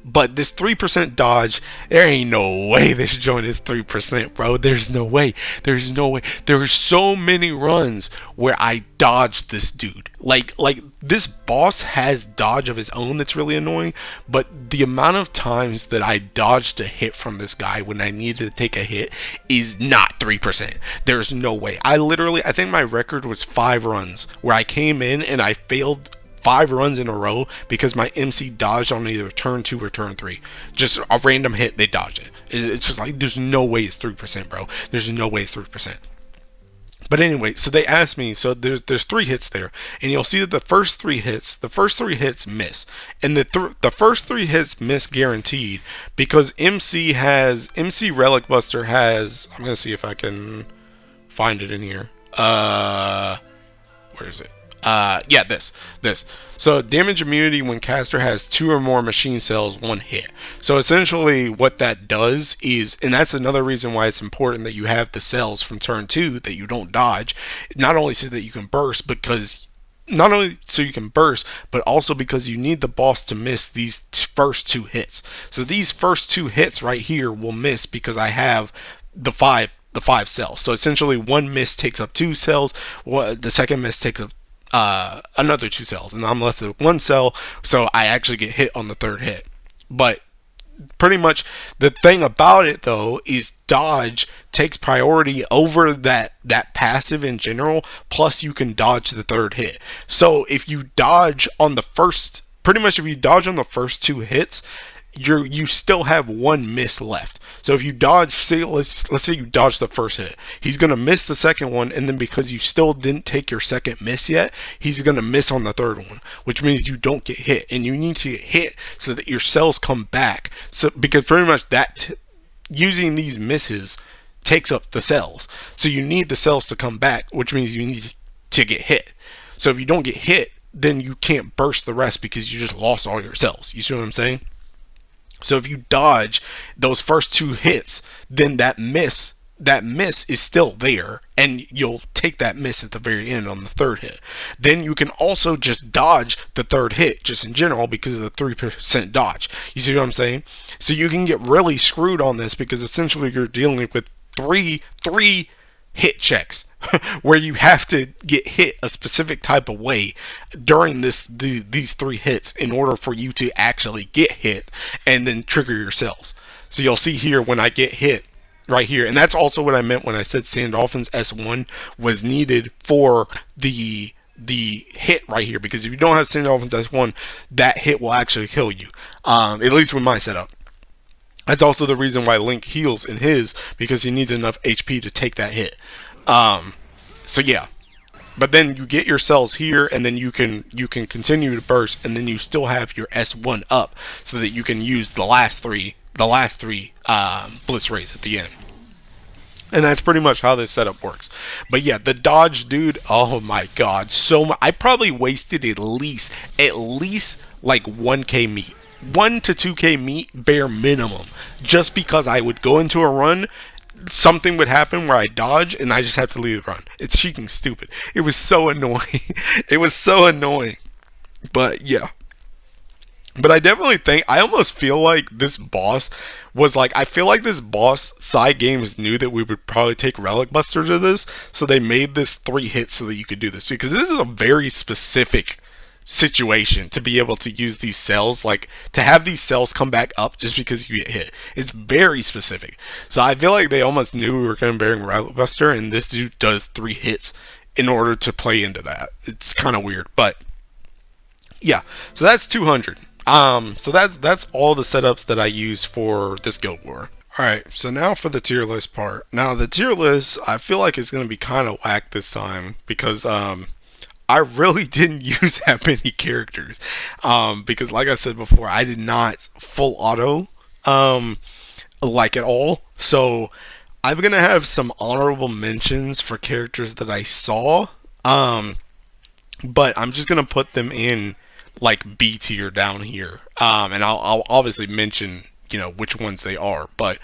But this 3% dodge, there ain't no way this joint is 3%, bro. There's no way. There's no way. There are so many runs where I dodged this dude. Like this boss has dodge of his own that's really annoying, but the amount of times that I dodged a hit from this guy when I needed to take a hit is not 3%. There's no way. I think my record was 5 runs where I came in and I failed 5 runs in a row because my MC dodged on either turn 2 or turn 3. Just a random hit, they dodge it. It's just like, there's no way it's 3%, bro. There's no way it's 3%. But anyway, so they asked me, so there's 3 hits there, and you'll see that the first 3 hits miss, and the first 3 hits miss guaranteed because MC Relic Buster has. I'm gonna see if I can find it in here. Where is it? Yeah, this. So damage immunity when caster has 2 or more machine cells, 1 hit. So essentially what that does is, and that's another reason why it's important that you have the cells from turn 2 that you don't dodge, not only so that you can burst, but also because you need the boss to miss these first 2 hits. So these first 2 hits right here will miss because I have the 5 cells. So essentially one miss takes up 2 cells, the second miss takes up another 2 cells, and I'm left with 1 cell, so I actually get hit on the 3rd hit. But pretty much the thing about it though is dodge takes priority over that passive in general, plus you can dodge the 3rd hit. So if you dodge on the first 2 hits, you still have 1 miss left. So if you dodge, let's say you dodge the first hit, he's gonna miss the second one, and then because you still didn't take your second miss yet, he's gonna miss on the 3rd one, which means you don't get hit, and you need to get hit so that your cells come back. So because pretty much using these misses takes up the cells, so you need the cells to come back, which means you need to get hit. So if you don't get hit, then you can't burst the rest because you just lost all your cells. You see what I'm saying? So if you dodge those first 2 hits, then that miss is still there, and you'll take that miss at the very end on the 3rd hit. Then you can also just dodge the 3rd hit just in general because of the 3% dodge. You see what I'm saying? So you can get really screwed on this because essentially you're dealing with three hit checks where you have to get hit a specific type of way during these 3 hits in order for you to actually get hit and then trigger your cells. So you'll see here when I get hit right here, and that's also what I meant when I said Sandalphon's S1 was needed for the hit right here, because if you don't have Sandalphon's S1, that hit will actually kill you, at least with my setup. That's also the reason why Link heals in his, because he needs enough HP to take that hit. So yeah, but then you get your cells here, and then you can continue to burst, and then you still have your S1 up, so that you can use the last three blitz rays at the end. And that's pretty much how this setup works. But yeah, the dodge, dude, oh my god, so much. I probably wasted at least like 1k meat. 1 to 2k meat bare minimum, just because I would go into a run, something would happen where I dodge and I just have to leave the run. It's freaking stupid. It was so annoying. It was so annoying. But yeah. But I definitely think, I almost feel like this boss was like, I feel like this boss, Side Games knew that we would probably take Relic Buster to this, so they made this 3 hits so that you could do this, because this is a very specific situation to be able to use these cells, like to have these cells come back up just because you get hit. It's very specific. So I feel like they almost knew we were going to bring Relic Buster, and this dude does 3 hits in order to play into that. It's kind of weird, but Yeah, so that's 200. So that's all the setups that I use for this Guild War. All right, so now for the tier list part. Now the tier list, I feel like it's gonna be kind of whack this time because I really didn't use that many characters. Because like I said before, I did not full auto like at all. So I'm gonna have some honorable mentions for characters that I saw. Um, but I'm just gonna put them in like B tier down here. And I'll obviously mention which ones they are. But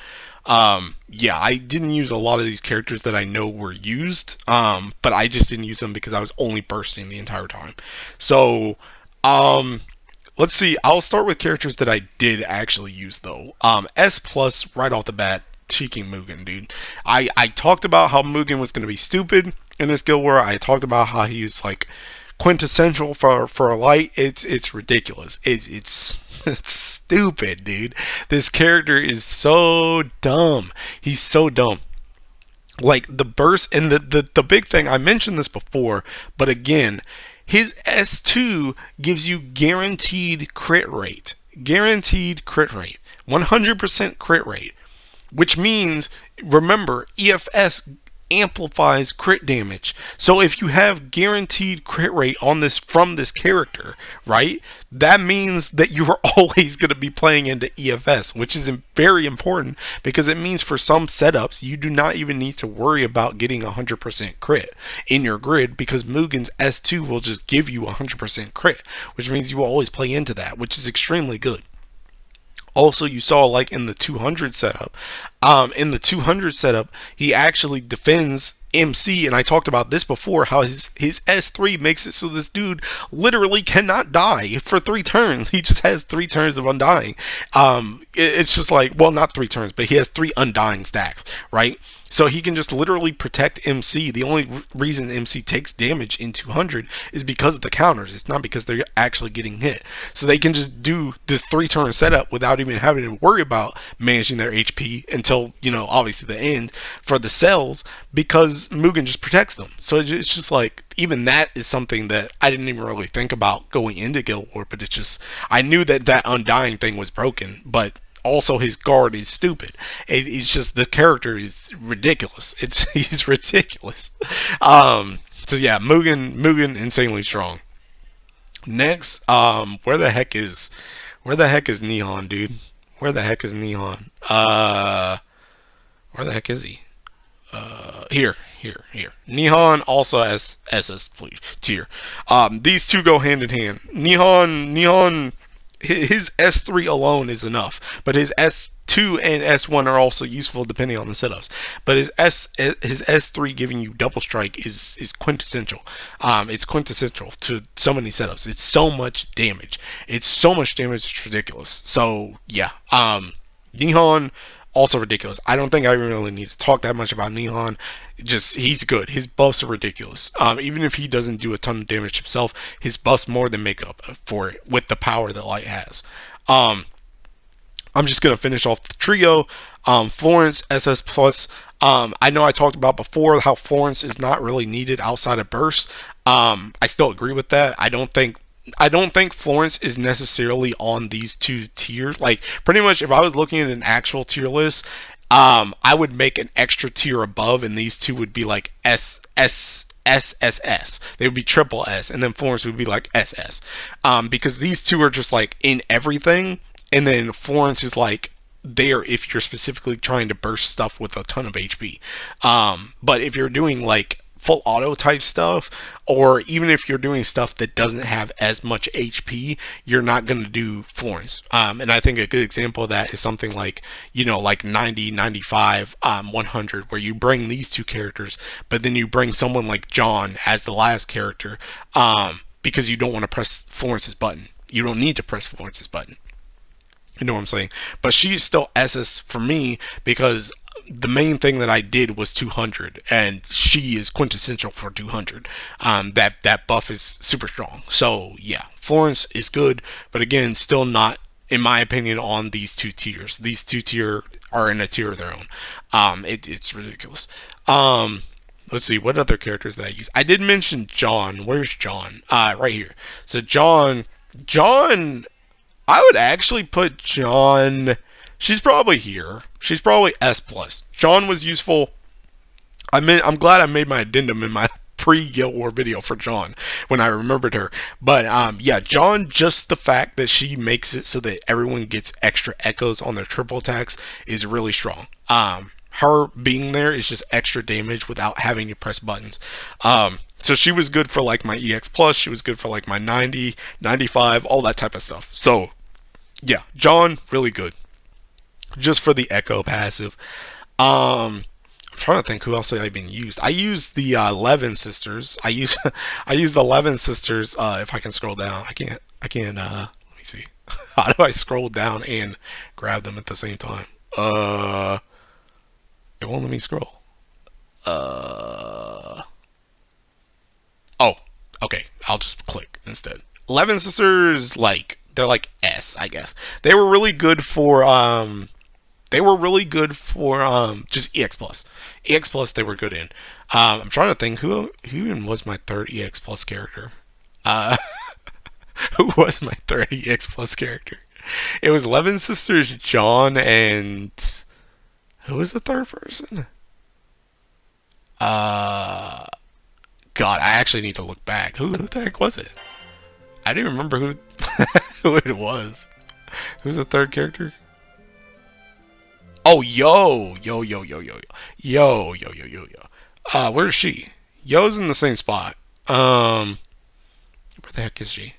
yeah, I didn't use a lot of these characters that I know were used. But I just didn't use them because I was only bursting the entire time. So um, let's see. I'll start with characters that I did actually use though. S plus right off the bat. Cheeking Mugen, dude. I talked about how Mugen was going to be stupid in this Guild War. I talked about how he's like quintessential for a light. It's ridiculous. It's stupid, dude. This character is so dumb. He's so dumb. Like the burst and the big thing, I mentioned this before, but again, his S2 gives you guaranteed crit rate. Guaranteed crit rate. 100% crit rate. Which means, remember, EFS amplifies crit damage. So if you have guaranteed crit rate on this from this character, right? That means that you are always going to be playing into EFS, which is very important because it means for some setups you do not even need to worry about getting 100% crit in your grid because Mugen's S2 will just give you 100% crit, which means you will always play into that, which is extremely good. Also, you saw like in the 200 setup, he actually defends MC, and I talked about this before, how his S3 makes it so this dude literally cannot die for 3 turns. He just has 3 turns of undying. It's just like, well, not 3 turns, but he has 3 undying stacks, right? So he can just literally protect MC. The only reason MC takes damage in 200 is because of the counters. It's not because they're actually getting hit. So they can just do this 3 turn setup without even having to worry about managing their HP until, obviously the end for the cells because Mugen just protects them. So it's just like, even that is something that I didn't even really think about going into Guild War, but it's just, I knew that undying thing was broken, but also his guard is stupid. It's just the character is ridiculous. He's ridiculous. So yeah, Mugen insanely strong. Next, where the heck is Nehan, dude? Where the heck is Nehan? Where the heck is he? Here. Nehan also has SS tier. These two go hand in hand. Nehan, his S3 alone is enough, but his S2 and S1 are also useful depending on the setups. But his S3 giving you double strike is quintessential. It's quintessential to so many setups. It's so much damage. It's ridiculous. So yeah, Nehan also ridiculous. I don't think I really need to talk that much about Nehan. Just, he's good. His buffs are ridiculous. Even if he doesn't do a ton of damage himself, his buffs more than make up for it with the power that Light has. I'm just gonna finish off the trio. Florence SS plus. I know I talked about before how Florence is not really needed outside of burst. I still agree with that. I don't think Florence is necessarily on these two tiers. Like, pretty much, if I was looking at an actual tier list, I would make an extra tier above, and these two would be like SSS. They would be triple S, and then Florence would be like SS. Because these two are just like in everything, and then Florence is like there if you're specifically trying to burst stuff with a ton of HP. But if you're doing like full auto type stuff, or even if you're doing stuff that doesn't have as much HP, you're not going to do Florence. And I think a good example of that is something like, like 90, 95, 100, where you bring these two characters, but then you bring someone like Jeanne as the last character, because you don't want to press Florence's button. You don't need to press Florence's button. You know what I'm saying? But she's still SS for me because the main thing that I did was 200, and she is quintessential for 200. That buff is super strong. So yeah, Florence is good, but again, still not, in my opinion, on these two tiers. These two tier are in a tier of their own. It's ridiculous. Let's see, what other characters did I use? I did mention Jeanne. Where's Jeanne? Right here. So Jeanne, Jeanne, I would actually put Jeanne. She's probably here. She's probably S plus. Jeanne was useful. I'm glad I made my addendum in my pre-Guild War video for Jeanne when I remembered her. But yeah, Jeanne, just the fact that she makes it so that everyone gets extra echoes on their triple attacks is really strong. Her being there is just extra damage without having to press buttons. So she was good for like my EX plus. She was good for like my 90, 95, all that type of stuff. So yeah, Jeanne, really good. Just for the echo passive. I'm trying to think who else I even used. I used the Levin Sisters. I used the Levin Sisters. If I can scroll down, I can't. Let me see. How do I scroll down and grab them at the same time? It won't let me scroll. Oh, okay. I'll just click instead. Levin Sisters, like they're like S, I guess. They were really good for just EX plus. EX plus they were good in. I'm trying to think who even was my third EX plus character. Uh, who was my third EX plus character? It was Levin Sisters, Jeanne, and who was the third person? God, I actually need to look back. Who the heck was it? I didn't remember who who it was. Who's the third character? Oh, Yo. Where's she? Yo's in the same spot. Where the heck is she?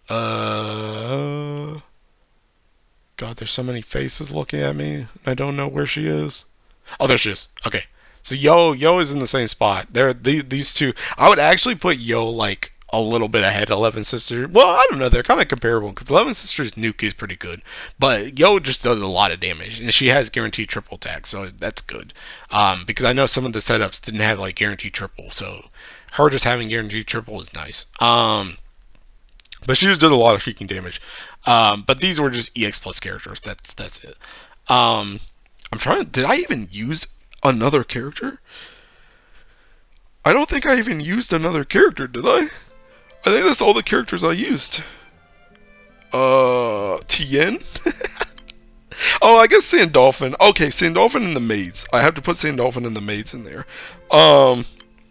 God, there's so many faces looking at me. I don't know where she is. Oh, there she is. Okay. So Yo is in the same spot. These two. I would actually put Yo like a little bit ahead of Levin Sisters. Well, I don't know. They're kind of comparable because Levin Sisters nuke is pretty good, but Yo just does a lot of damage, and she has guaranteed triple attack, so that's good. Because I know some of the setups didn't have like guaranteed triple, so her just having guaranteed triple is nice. But she just did a lot of freaking damage. But these were just EX plus characters. That's it. I'm trying. Did I even use another character? I don't think I even used another character, did I? I think that's all the characters I used. Tien? Oh, I guess Sandalphon. Okay, Sandalphon and the Maids. I have to put Sandalphon and the Maids in there.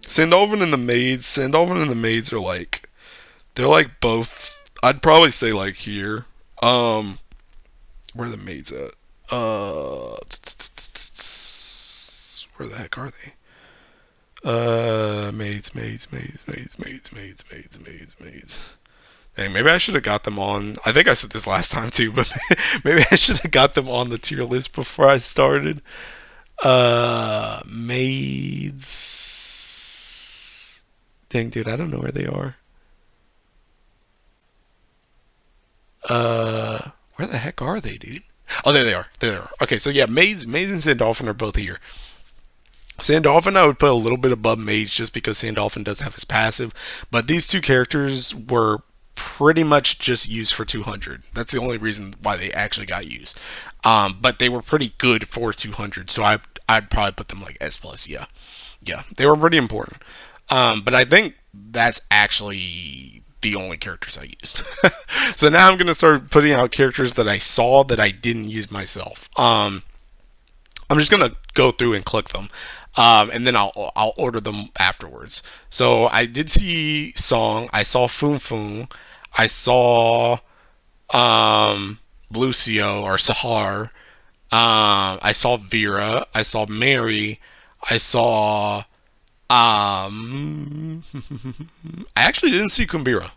Sandalphon and the Maids are like, they're like both, I'd probably say like here. Where are the Maids at? Where the heck are they? Maids. Hey, maybe I should have got them on. I think I said this last time too, but maybe I should have got them on the tier list before I started. Maids. Dang, dude, I don't know where they are. Where the heck are they, dude? Oh, there they are. There they are. Okay, so yeah, Maids and Sandalphon are both here. Sandalphon I would put a little bit above Mage just because Sandalphon does have his passive, but these two characters were pretty much just used for 200. That's the only reason why they actually got used. But they were pretty good for 200, so I'd probably put them like S plus. Yeah, they were pretty important. But I think that's actually the only characters I used. So now I'm gonna start putting out characters that I saw that I didn't use myself. I'm just gonna go through and click them. And then I'll order them afterwards. So I did see Song. I saw Foon Foon. I saw Lucio or Sahar. I saw Vera. I saw Mary. I saw I actually didn't see Kumbira.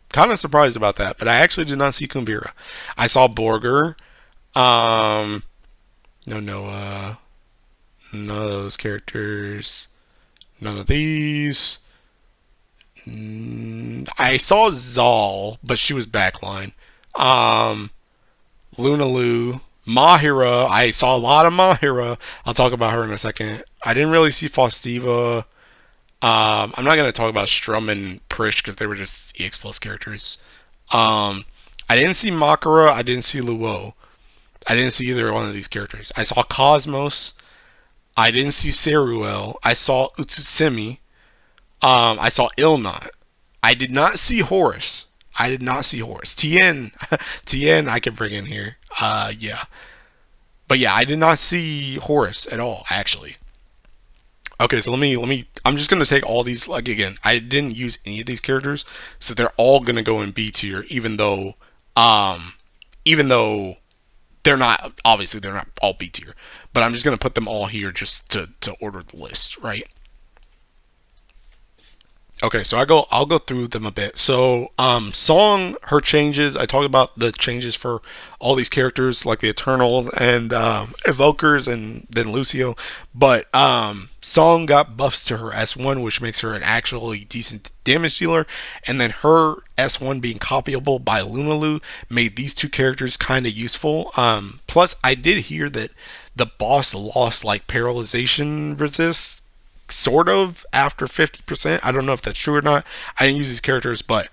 Kind of surprised about that, but I actually did not see Kumbira. I saw Borger. No Noah. None of those characters. None of these. I saw Zal, but she was backline. Lunalu. Mahira. I saw a lot of Mahira. I'll talk about her in a second. I didn't really see Faustiva. I'm not going to talk about Strum and Prish because they were just EX Plus characters. I didn't see Makara. I didn't see Luo. I didn't see either one of these characters. I saw Cosmos. I didn't see Saruel. I saw Utsusemi. I saw Ilnot. I did not see Horus. I did not see Horus. Tien, Tien, I can bring in here. Yeah, but yeah, I did not see Horus at all, actually. Okay, so let me. I'm just gonna take all these. Like again, I didn't use any of these characters, so they're all gonna go in B tier, um, even though they're not obviously they're not all B tier. But I'm just gonna put them all here just to order the list, right? Okay, so I'll go through them a bit. So, Song, her changes. I talked about the changes for all these characters, like the Eternals and Evokers, and then Lucio. But Song got buffs to her S1, which makes her an actually decent damage dealer. And then her S1 being copyable by Lunalu made these two characters kind of useful. Plus, I did hear that the boss lost like paralyzation resist sort of after 50%. I don't know if that's true or not. I didn't use these characters, but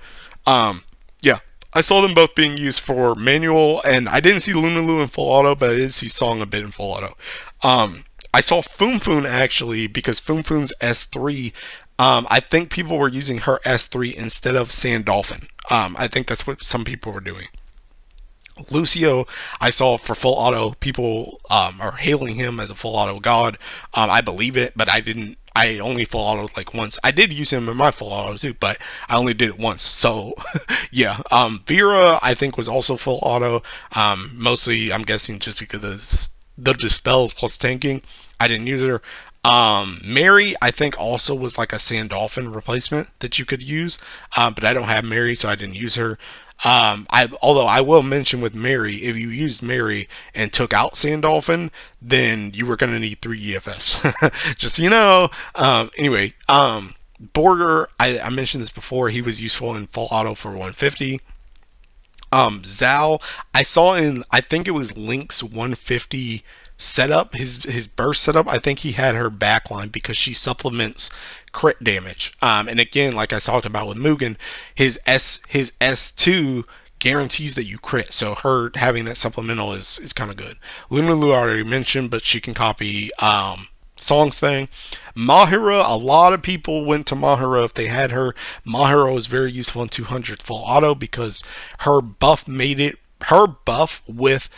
yeah, I saw them both being used for manual, and I didn't see Lunalu in full auto, but I did see Song a bit in full auto. I saw Foon actually, because Foon's S3. I think people were using her S3 instead of Sandalphon. I think that's what some people were doing. Lucio, I saw for full auto. People are hailing him as a full auto god. I believe it, but I didn't. I only full auto like once. I did use him in my full auto too, but I only did it once. So yeah. Vera, I think, was also full auto. Mostly, I'm guessing just because of the dispels plus tanking. I didn't use her. Mary, I think, also was like a Sandalphon replacement that you could use, but I don't have Mary, so I didn't use her. Although I will mention with Mary, if you used Mary and took out Sandalphon, then you were gonna need 3 EFS. Just so you know. Anyway, Borger, I mentioned this before. He was useful in full auto for 150. Zal, I saw in, I think it was Link's 150 setup, his burst setup. I think he had her backline because she supplements crit damage. And again, like I talked about with Mugen, his S2 guarantees that you crit. So her having that supplemental is kind of good. Lunalu I already mentioned, but she can copy Song's thing. Mahira, a lot of people went to Mahira if they had her. Mahira was very useful in 200 full auto because her buff with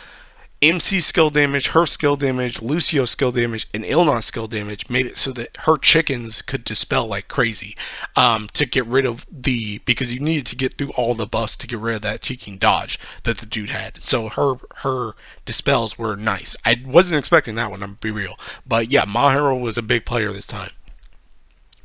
MC skill damage, her skill damage, Lucio skill damage, and Ilnot skill damage made it so that her chickens could dispel like crazy. To get rid of because you needed to get through all the buffs to get rid of that cheeking dodge that the dude had. So her dispels were nice. I wasn't expecting that one, I'm gonna be real. But yeah, Mahiro was a big player this time.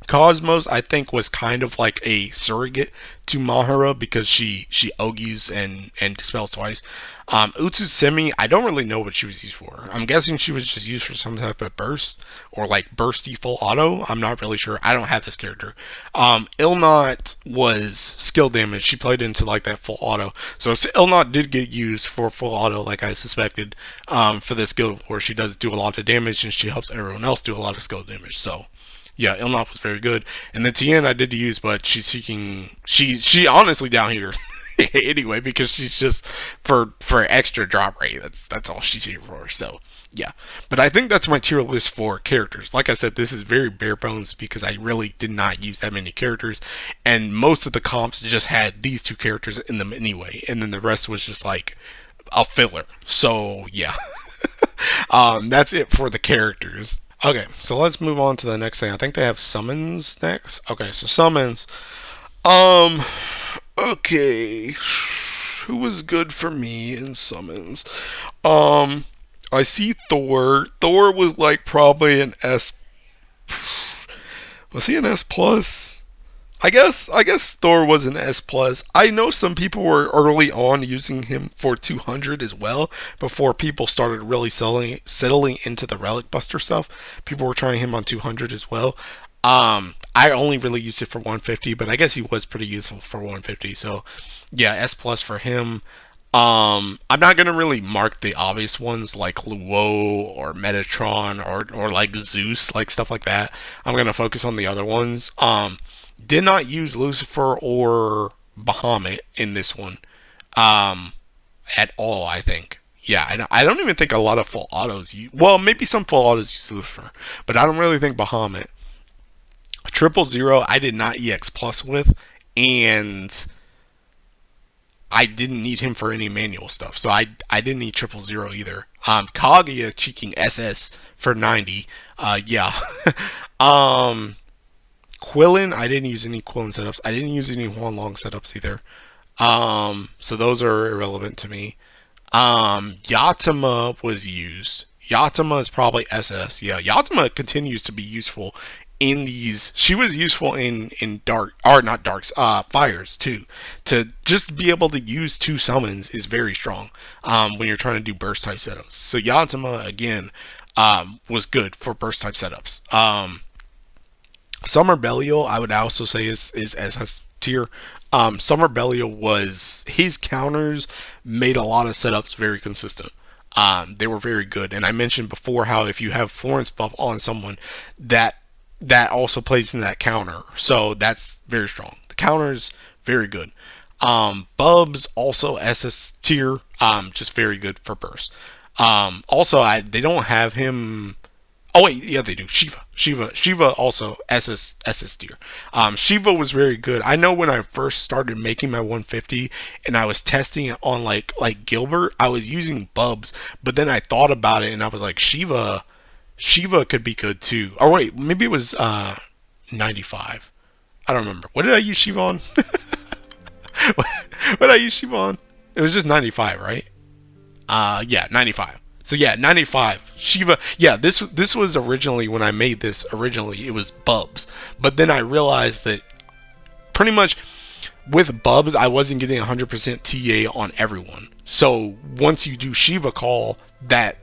Cosmos, I think, was kind of like a surrogate to Mahara because she Ogies and dispels twice. Utsusemi, I don't really know what she was used for. I'm guessing she was just used for some type of burst or like bursty full auto. I'm not really sure. I don't have this character. Ilnot was skill damage. She played into like that full auto. So Ilnot did get used for full auto, like I suspected. For this guild where she does do a lot of damage and she helps everyone else do a lot of skill damage. So yeah, Ilnop was very good. And the Tien I did use, but she's seeking. She honestly down here anyway because she's just for extra drop rate. That's all she's here for. So yeah, but I think that's my tier list for characters. Like I said, this is very bare bones because I really did not use that many characters, and most of the comps just had these two characters in them anyway, and then the rest was just like a filler. So yeah, that's it for the characters. Okay, so let's move on to the next thing. I think they have summons next. Okay, so summons. Okay. Who was good for me in summons? I see Thor. Thor was like probably an S. Was he an S plus? I guess Thor was an S plus. I know some people were early on using him for 200 as well before people started really settling into the Relic Buster stuff. People were trying him on 200 as well. I only really used it for 150, but I guess he was pretty useful for 150. So yeah, S plus for him. I'm not gonna really mark the obvious ones like Luo or Metatron or like Zeus, like stuff like that. I'm gonna focus on the other ones. Did not use Lucifer or Bahamut in this one at all, I think. Yeah, I don't even think a lot of full autos use. Well, maybe some full autos use Lucifer, but I don't really think Bahamut. 000, I did not EX plus with and I didn't need him for any manual stuff, so I didn't need 000 either. Kaguya cheeking SS for 90. Yeah. um, Quillen, I didn't use any Quillen setups. I didn't use any Huan Long setups either. So those are irrelevant to me. Yatima was used. Yatima is probably SS. Yeah, Yatima continues to be useful in these. She was useful in dark, or not darks, fires too. To just be able to use 2 summons is very strong. When you're trying to do burst type setups. So Yatima again, was good for burst type setups. Summer Belial, I would also say is SS tier. Summer Belial was, his counters made a lot of setups very consistent. They were very good, and I mentioned before how if you have Florence buff on someone, that also plays in that counter, so that's very strong. The counters very good. Bubs also SS tier, just very good for burst. Also, they don't have him. Oh wait, yeah they do. Shiva also SS tier. Shiva was very good. I know when I first started making my 150 and I was testing it on like Gilbert, I was using Bubs, but then I thought about it and I was like, Shiva could be good too. Or wait, maybe it was 95. I don't remember. What did I use Shiva on? What did I use Shiva on? It was just 95, right? Yeah, 95. So yeah, 95. Shiva. Yeah, this was originally, when I made this originally, it was Bubs. But then I realized that pretty much with Bubs, I wasn't getting 100% TA on everyone. So once you do Shiva call, that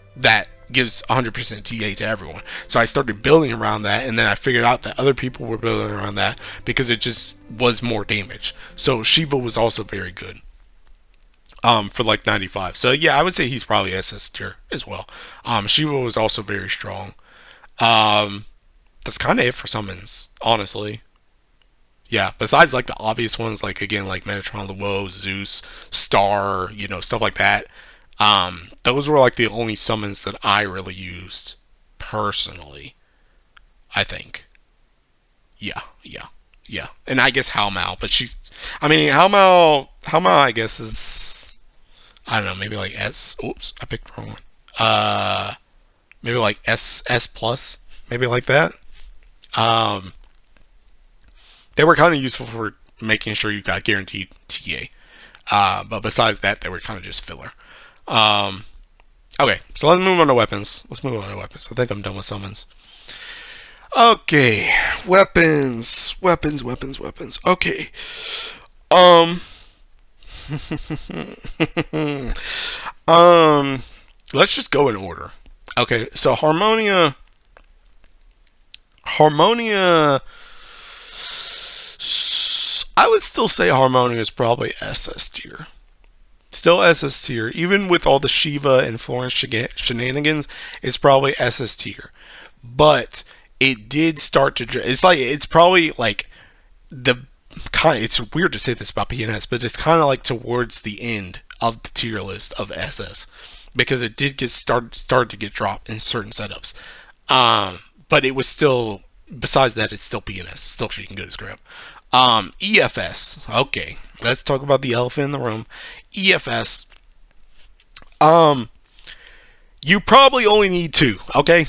gives 100% TA to everyone. So I started building around that, and then I figured out that other people were building around that because it just was more damage. So Shiva was also very good. For like 95. So yeah, I would say he's probably SS tier as well. Shiva was also very strong. That's kind of it for summons, honestly. Yeah, besides like the obvious ones, like again, like Metatron, Luo, Zeus, Star, stuff like that. Those were like the only summons that I really used personally, I think. Yeah. And I guess Halmal, but Halmal, I guess is, I don't know, maybe like S. Oops, I picked the wrong one. Maybe like S plus, maybe like that. Um, they were kind of useful for making sure you got guaranteed TA. But besides that, they were kind of just filler. Um, okay, so let's move on to weapons. I think I'm done with summons. Okay, weapons. Okay. Um. Let's just go in order. Okay, so Harmonia. I would still say Harmonia is probably SS tier. Still SS tier, even with all the Shiva and Florence shenanigans. It's probably SS tier, but it did start to. It's probably like the kind. It's weird to say this about PNS, but it's kind of like towards the end of the tier list of SS, because it did get started to get dropped in certain setups. But it was still. Besides that, it's still PNS. Still freaking good as crap. EFS. Okay, let's talk about the elephant in the room. EFS. You probably only need 2. Okay,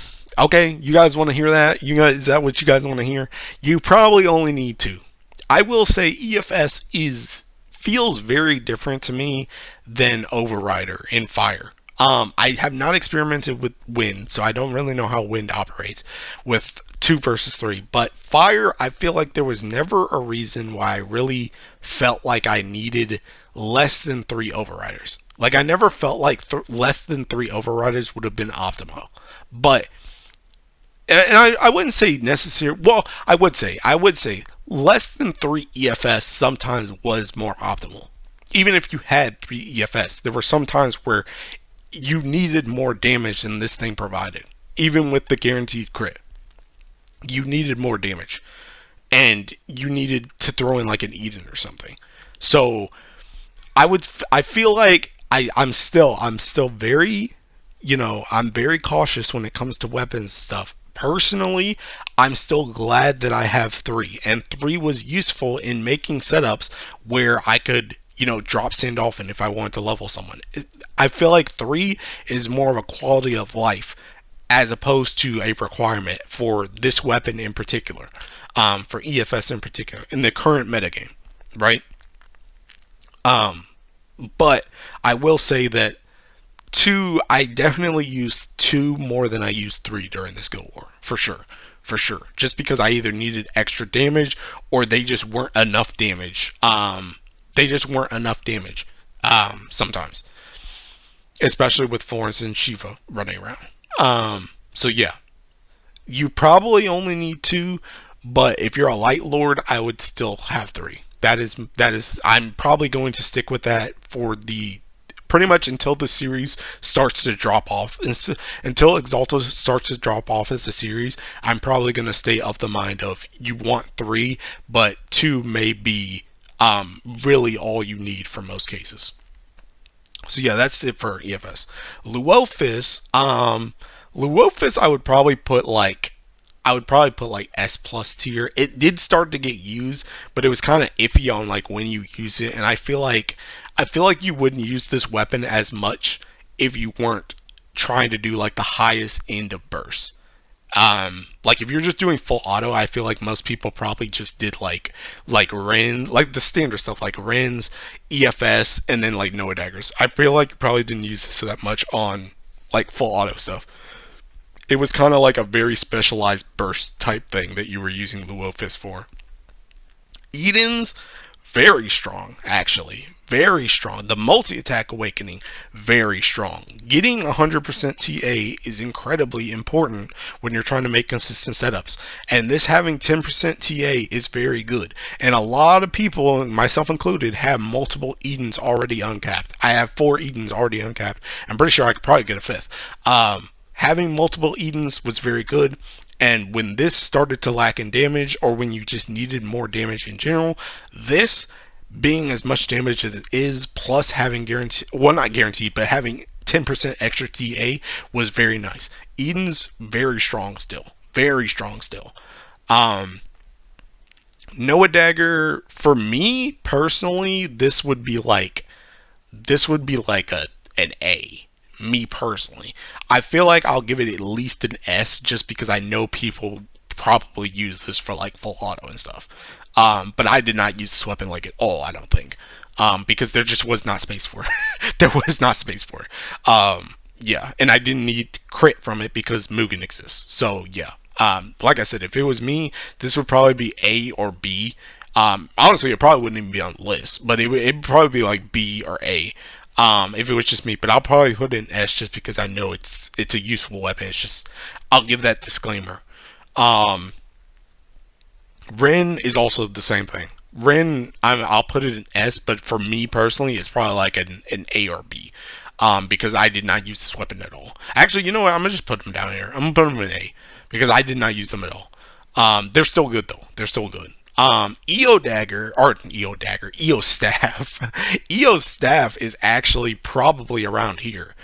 you guys want to hear that? Is that what you guys want to hear? You probably only need 2. I will say EFS feels very different to me than Overrider in Fire. I have not experimented with Wind, so I don't really know how Wind operates with 2 versus 3. But Fire, I feel like there was never a reason why I really felt like I needed less than 3 Overriders. Like, I never felt like less than 3 Overriders would have been optimal. But, and I wouldn't say necessary. Well, I would say less than 3 EFS sometimes was more optimal. Even if you had 3 EFS, there were some times where you needed more damage than this thing provided. Even with the guaranteed crit, you needed more damage, and you needed to throw in like an Eden or something. So I feel like I'm still very, I'm very cautious when it comes to weapons stuff, personally, I'm still glad that I have 3, and 3 was useful in making setups where I could, drop Sandalphon if I wanted to level someone. I feel like 3 is more of a quality of life as opposed to a requirement for this weapon in particular, for EFS in particular, in the current metagame, right? Um, but I will say that 2, I definitely used 2 more than I used 3 during this Guild War, for sure. For sure. Just because I either needed extra damage or they just weren't enough damage. Sometimes. Especially with Florence and Shiva running around. So yeah. You probably only need 2, but if you're a light lord, I would still have 3. That is I'm probably going to stick with that for the pretty much until the series starts to drop off. Until Exalta starts to drop off as a series, I'm probably going to stay of the mind of you want 3, but 2 may be really all you need for most cases. So yeah, that's it for EFS. Woh Fist, Woh Fist, I would probably put like S plus tier. It did start to get used, but it was kind of iffy on like when you use it, and I feel like you wouldn't use this weapon as much if you weren't trying to do like the highest end of burst. Like if you're just doing full auto, I feel like most people probably just did like Rinne, like the standard stuff like Rinne's, EFS, and then like Noa Daggers. I feel like you probably didn't use this so that much on like full auto stuff. It was kind of like a very specialized burst type thing that you were using the Woh Fist for. Eden's very strong, actually. Very strong. The multi-attack awakening, very strong. Getting 100% TA is incredibly important when you're trying to make consistent setups. And this having 10% TA is very good. And a lot of people, myself included, have multiple Edens already uncapped. I have 4 Edens already uncapped. I'm pretty sure I could probably get a 5th. Having multiple Edens was very good. And when this started to lack in damage, or when you just needed more damage in general, this being as much damage as it is, plus having guaranteed, well, not guaranteed, but having 10% extra TA was very nice. Eden's very strong still. Very strong still. Noa Dagger, for me personally, this would be like an A. Me personally, I feel like I'll give it at least an S just because I know people probably use this for like full auto and stuff. But I did not use this weapon like at all. I don't think, because there just was not space for it. There was not space for it. Yeah, and I didn't need crit from it because Mugen exists. So yeah, like I said, if it was me, this would probably be A or B. Honestly, it probably wouldn't even be on the list, but it'd probably be like B or A. If it was just me, but I'll probably put it in S just because I know it's a useful weapon. It's just, I'll give that disclaimer. Um, Rinne is also the same thing. Rinne, I'll put it in S, but for me personally, it's probably like an A or B. Because I did not use this weapon at all. Actually, you know what? I'm gonna just put them down here. I'm gonna put them in A because I did not use them at all. They're still good though. They're still good. EO Dagger, or EO Dagger, EO Staff. EO Staff is actually probably around here.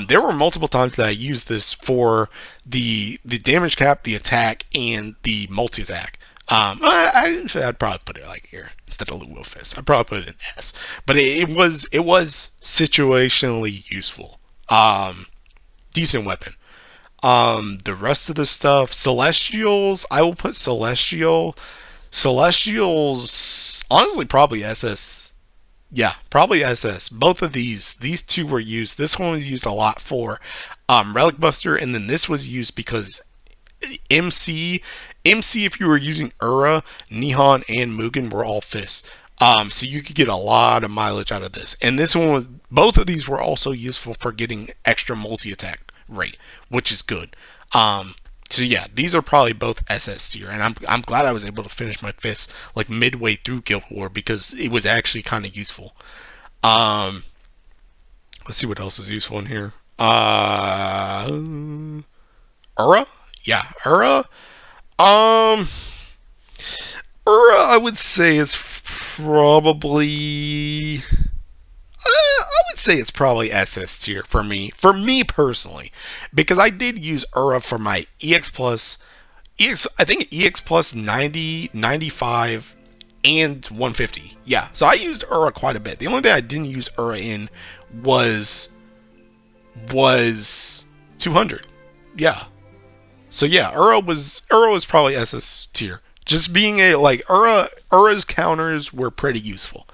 There were multiple times that I used this for the damage cap, the attack, and the multi attack. I'd probably put it like here instead of Woh Fist. I'd probably put it in S, but it was situationally useful. Decent weapon. The rest of the stuff, Celestials, I will put Celestials, honestly, probably SS. Yeah, probably SS. Both of these two were used. This one was used a lot for Relic Buster, and then this was used because MC, if you were using Ura, Nehan, and Mugen were all fists. So you could get a lot of mileage out of this. And this one was, both of these were also useful for getting extra multi-attack rate, which is good. So yeah, these are probably both SS tier, and I'm glad I was able to finish my fist like midway through Guild War because it was actually kind of useful. Um, let's see what else is useful in here. Ura, yeah, Ura. Um, I would say is probably. I would say it's probably SS tier for me personally, because I did use Ura for my EX plus, I think EX plus 90, 95, and 150. Yeah, so I used Ura quite a bit. The only thing I didn't use Ura in was 200. Yeah. So yeah, Ura was probably SS tier. Just being Ura's counters were pretty useful.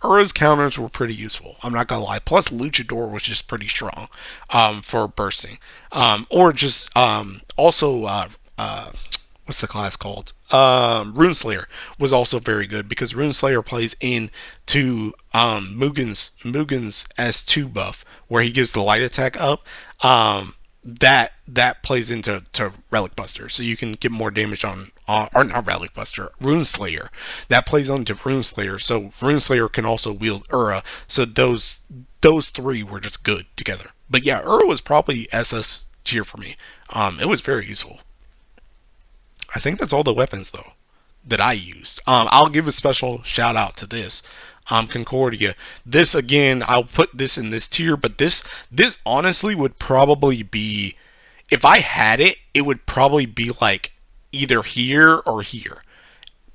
I'm not gonna lie. Plus, Luchador was just pretty strong for bursting. Or just also what's the class called? Runeslayer was also very good because Runeslayer plays into Mugen's S2 buff where he gives the light attack up. That plays into Relic Buster, so you can get more damage on or not Relic Buster, Runeslayer. That plays onto Runeslayer, so Runeslayer can also wield Ura. So those three were just good together. But yeah, Ura was probably SS tier for me. It was very useful. I think that's all the weapons though that I used. I'll give a special shout out to this. Concordia. This again, I'll put this in this tier, but this honestly would probably be, if I had it, it would probably be like either here or here.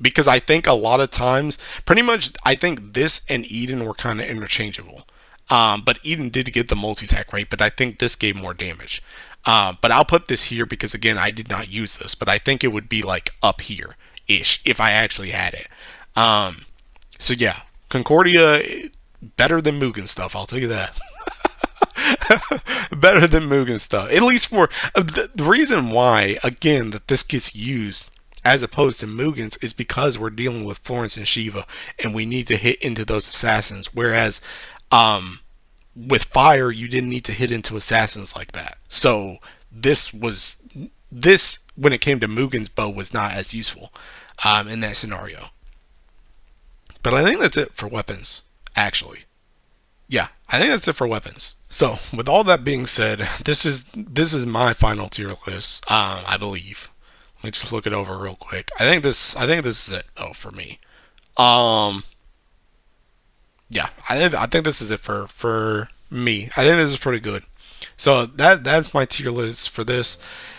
Because I think a lot of times, pretty much, I think this and Eden were kind of interchangeable. But Eden did get the multi-attack rate, but I think this gave more damage. But I'll put this here because again, I did not use this, but I think it would be like up here-ish if I actually had it. So yeah. Concordia, better than Mugen stuff, I'll tell you that. Better than Mugen stuff. At least for the reason why, again, that this gets used as opposed to Mugen's is because we're dealing with Florence and Shiva and we need to hit into those assassins. Whereas with Fire, you didn't need to hit into assassins like that. So this, when it came to Mugen's bow, was not as useful in that scenario. But I think that's it for weapons, actually. Yeah, I think that's it for weapons. So, with all that being said, this is my final tier list, I believe. Let me just look it over real quick. I think this is it though for me. Yeah, I think this is it for me. I think this is pretty good. So that's my tier list for this,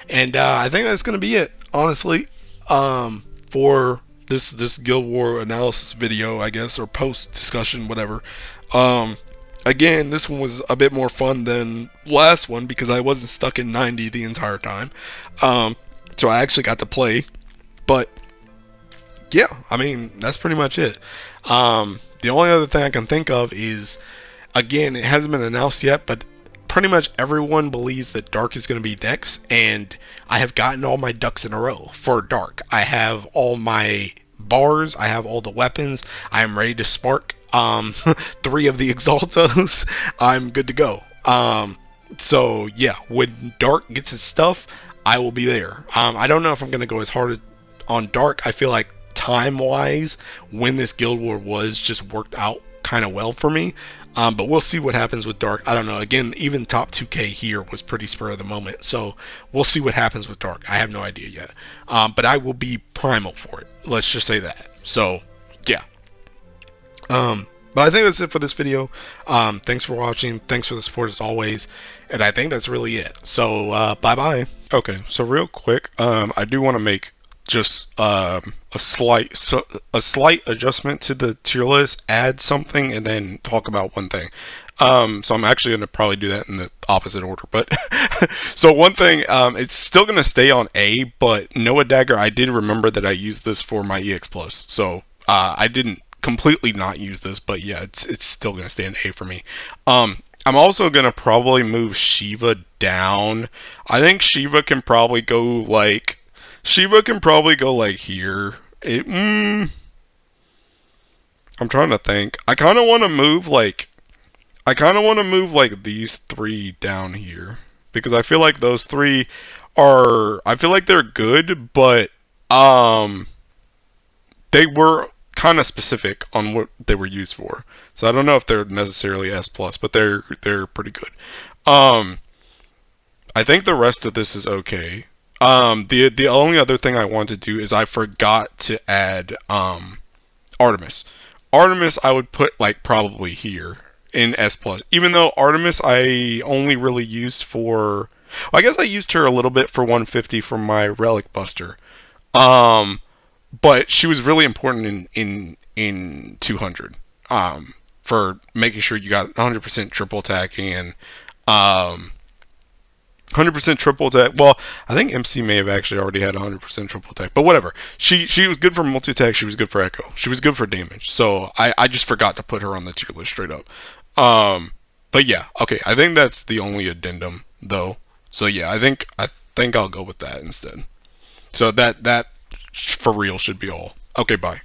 and I think that's gonna be it, honestly, for this Guild War analysis video, I guess, or post discussion, whatever. Again, this one was a bit more fun than last one because I wasn't stuck in 90 the entire time. So I actually got to play. But yeah, I mean, that's pretty much it. The only other thing I can think of is, again, it hasn't been announced yet, but pretty much everyone believes that Dark is going to be next, and I have gotten all my ducks in a row for Dark. I have all my bars, I have all the weapons, I am ready to spark 3 of the Exaltos. I'm good to go. So yeah, when Dark gets his stuff, I will be there. I don't know if I'm going to go as hard as on Dark. I feel like time-wise, when this Guild War was, just worked out kind of well for me. But we'll see what happens with Dark. I don't know. Again, even top 2K here was pretty spur of the moment. So we'll see what happens with Dark. I have no idea yet. But I will be primal for it. Let's just say that. So, yeah. But I think that's it for this video. Thanks for watching. Thanks for the support as always. And I think that's really it. So, bye-bye. Okay, so real quick, I do want to make just a slight adjustment to the tier list, add something, and then talk about one thing. So I'm actually going to probably do that in the opposite order. But so one thing, it's still going to stay on A, but Noa Dagger, I did remember that I used this for my EX Plus. So I didn't completely not use this, but yeah, it's still going to stay in A for me. I'm also going to probably move Shiva down. I think Shiva can probably go like here. I'm trying to think. I kind of want to move like these 3 down here, because I feel like those 3 are, I feel like they're good, but they were kind of specific on what they were used for. So I don't know if they're necessarily S+, but they're pretty good. I think the rest of this is okay. The only other thing I want to do is I forgot to add Artemis. Artemis I would put like probably here. in S plus. Even though Artemis I only really used for, I guess I used her a little bit for 150 for my Relic Buster. Um, but she was really important in 200. For making sure you got 100% triple attack and 100% triple attack. Well, I think MC may have actually already had 100% triple attack, but whatever. She was good for multi attack. She was good for echo. She was good for damage. So I just forgot to put her on the tier list straight up. Um, but yeah, okay. I think that's the only addendum though. So yeah, I think I'll go with that instead. So that for real should be all. Okay, bye.